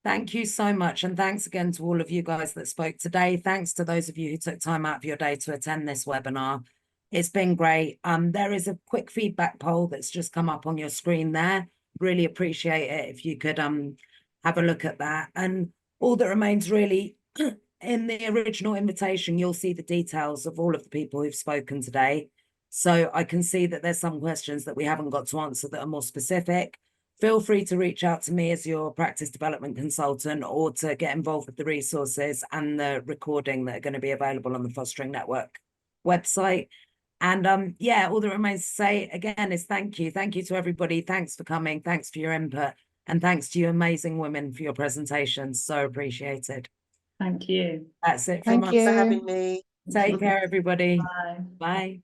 Thank you so much. And thanks again to all of you guys that spoke today. Thanks to those of you who took time out of your day to attend this webinar. It's been great. There is a quick feedback poll that's just come up on your screen there. Really appreciate it if you could have a look at that. And all that remains really, in the original invitation, you'll see the details of all of the people who've spoken today. So I can see that there's some questions that we haven't got to answer that are more specific. Feel free to reach out to me as your practice development consultant, or to get involved with the resources and the recording that are going to be available on the Fostering Network website. And yeah, all that remains to say again is thank you. Thank you to everybody. Thanks for coming. Thanks for your input. And thanks to you amazing women for your presentations. So appreciated. Thank you. That's it from us. Thanks for having me. Take care, everybody. Bye. Bye.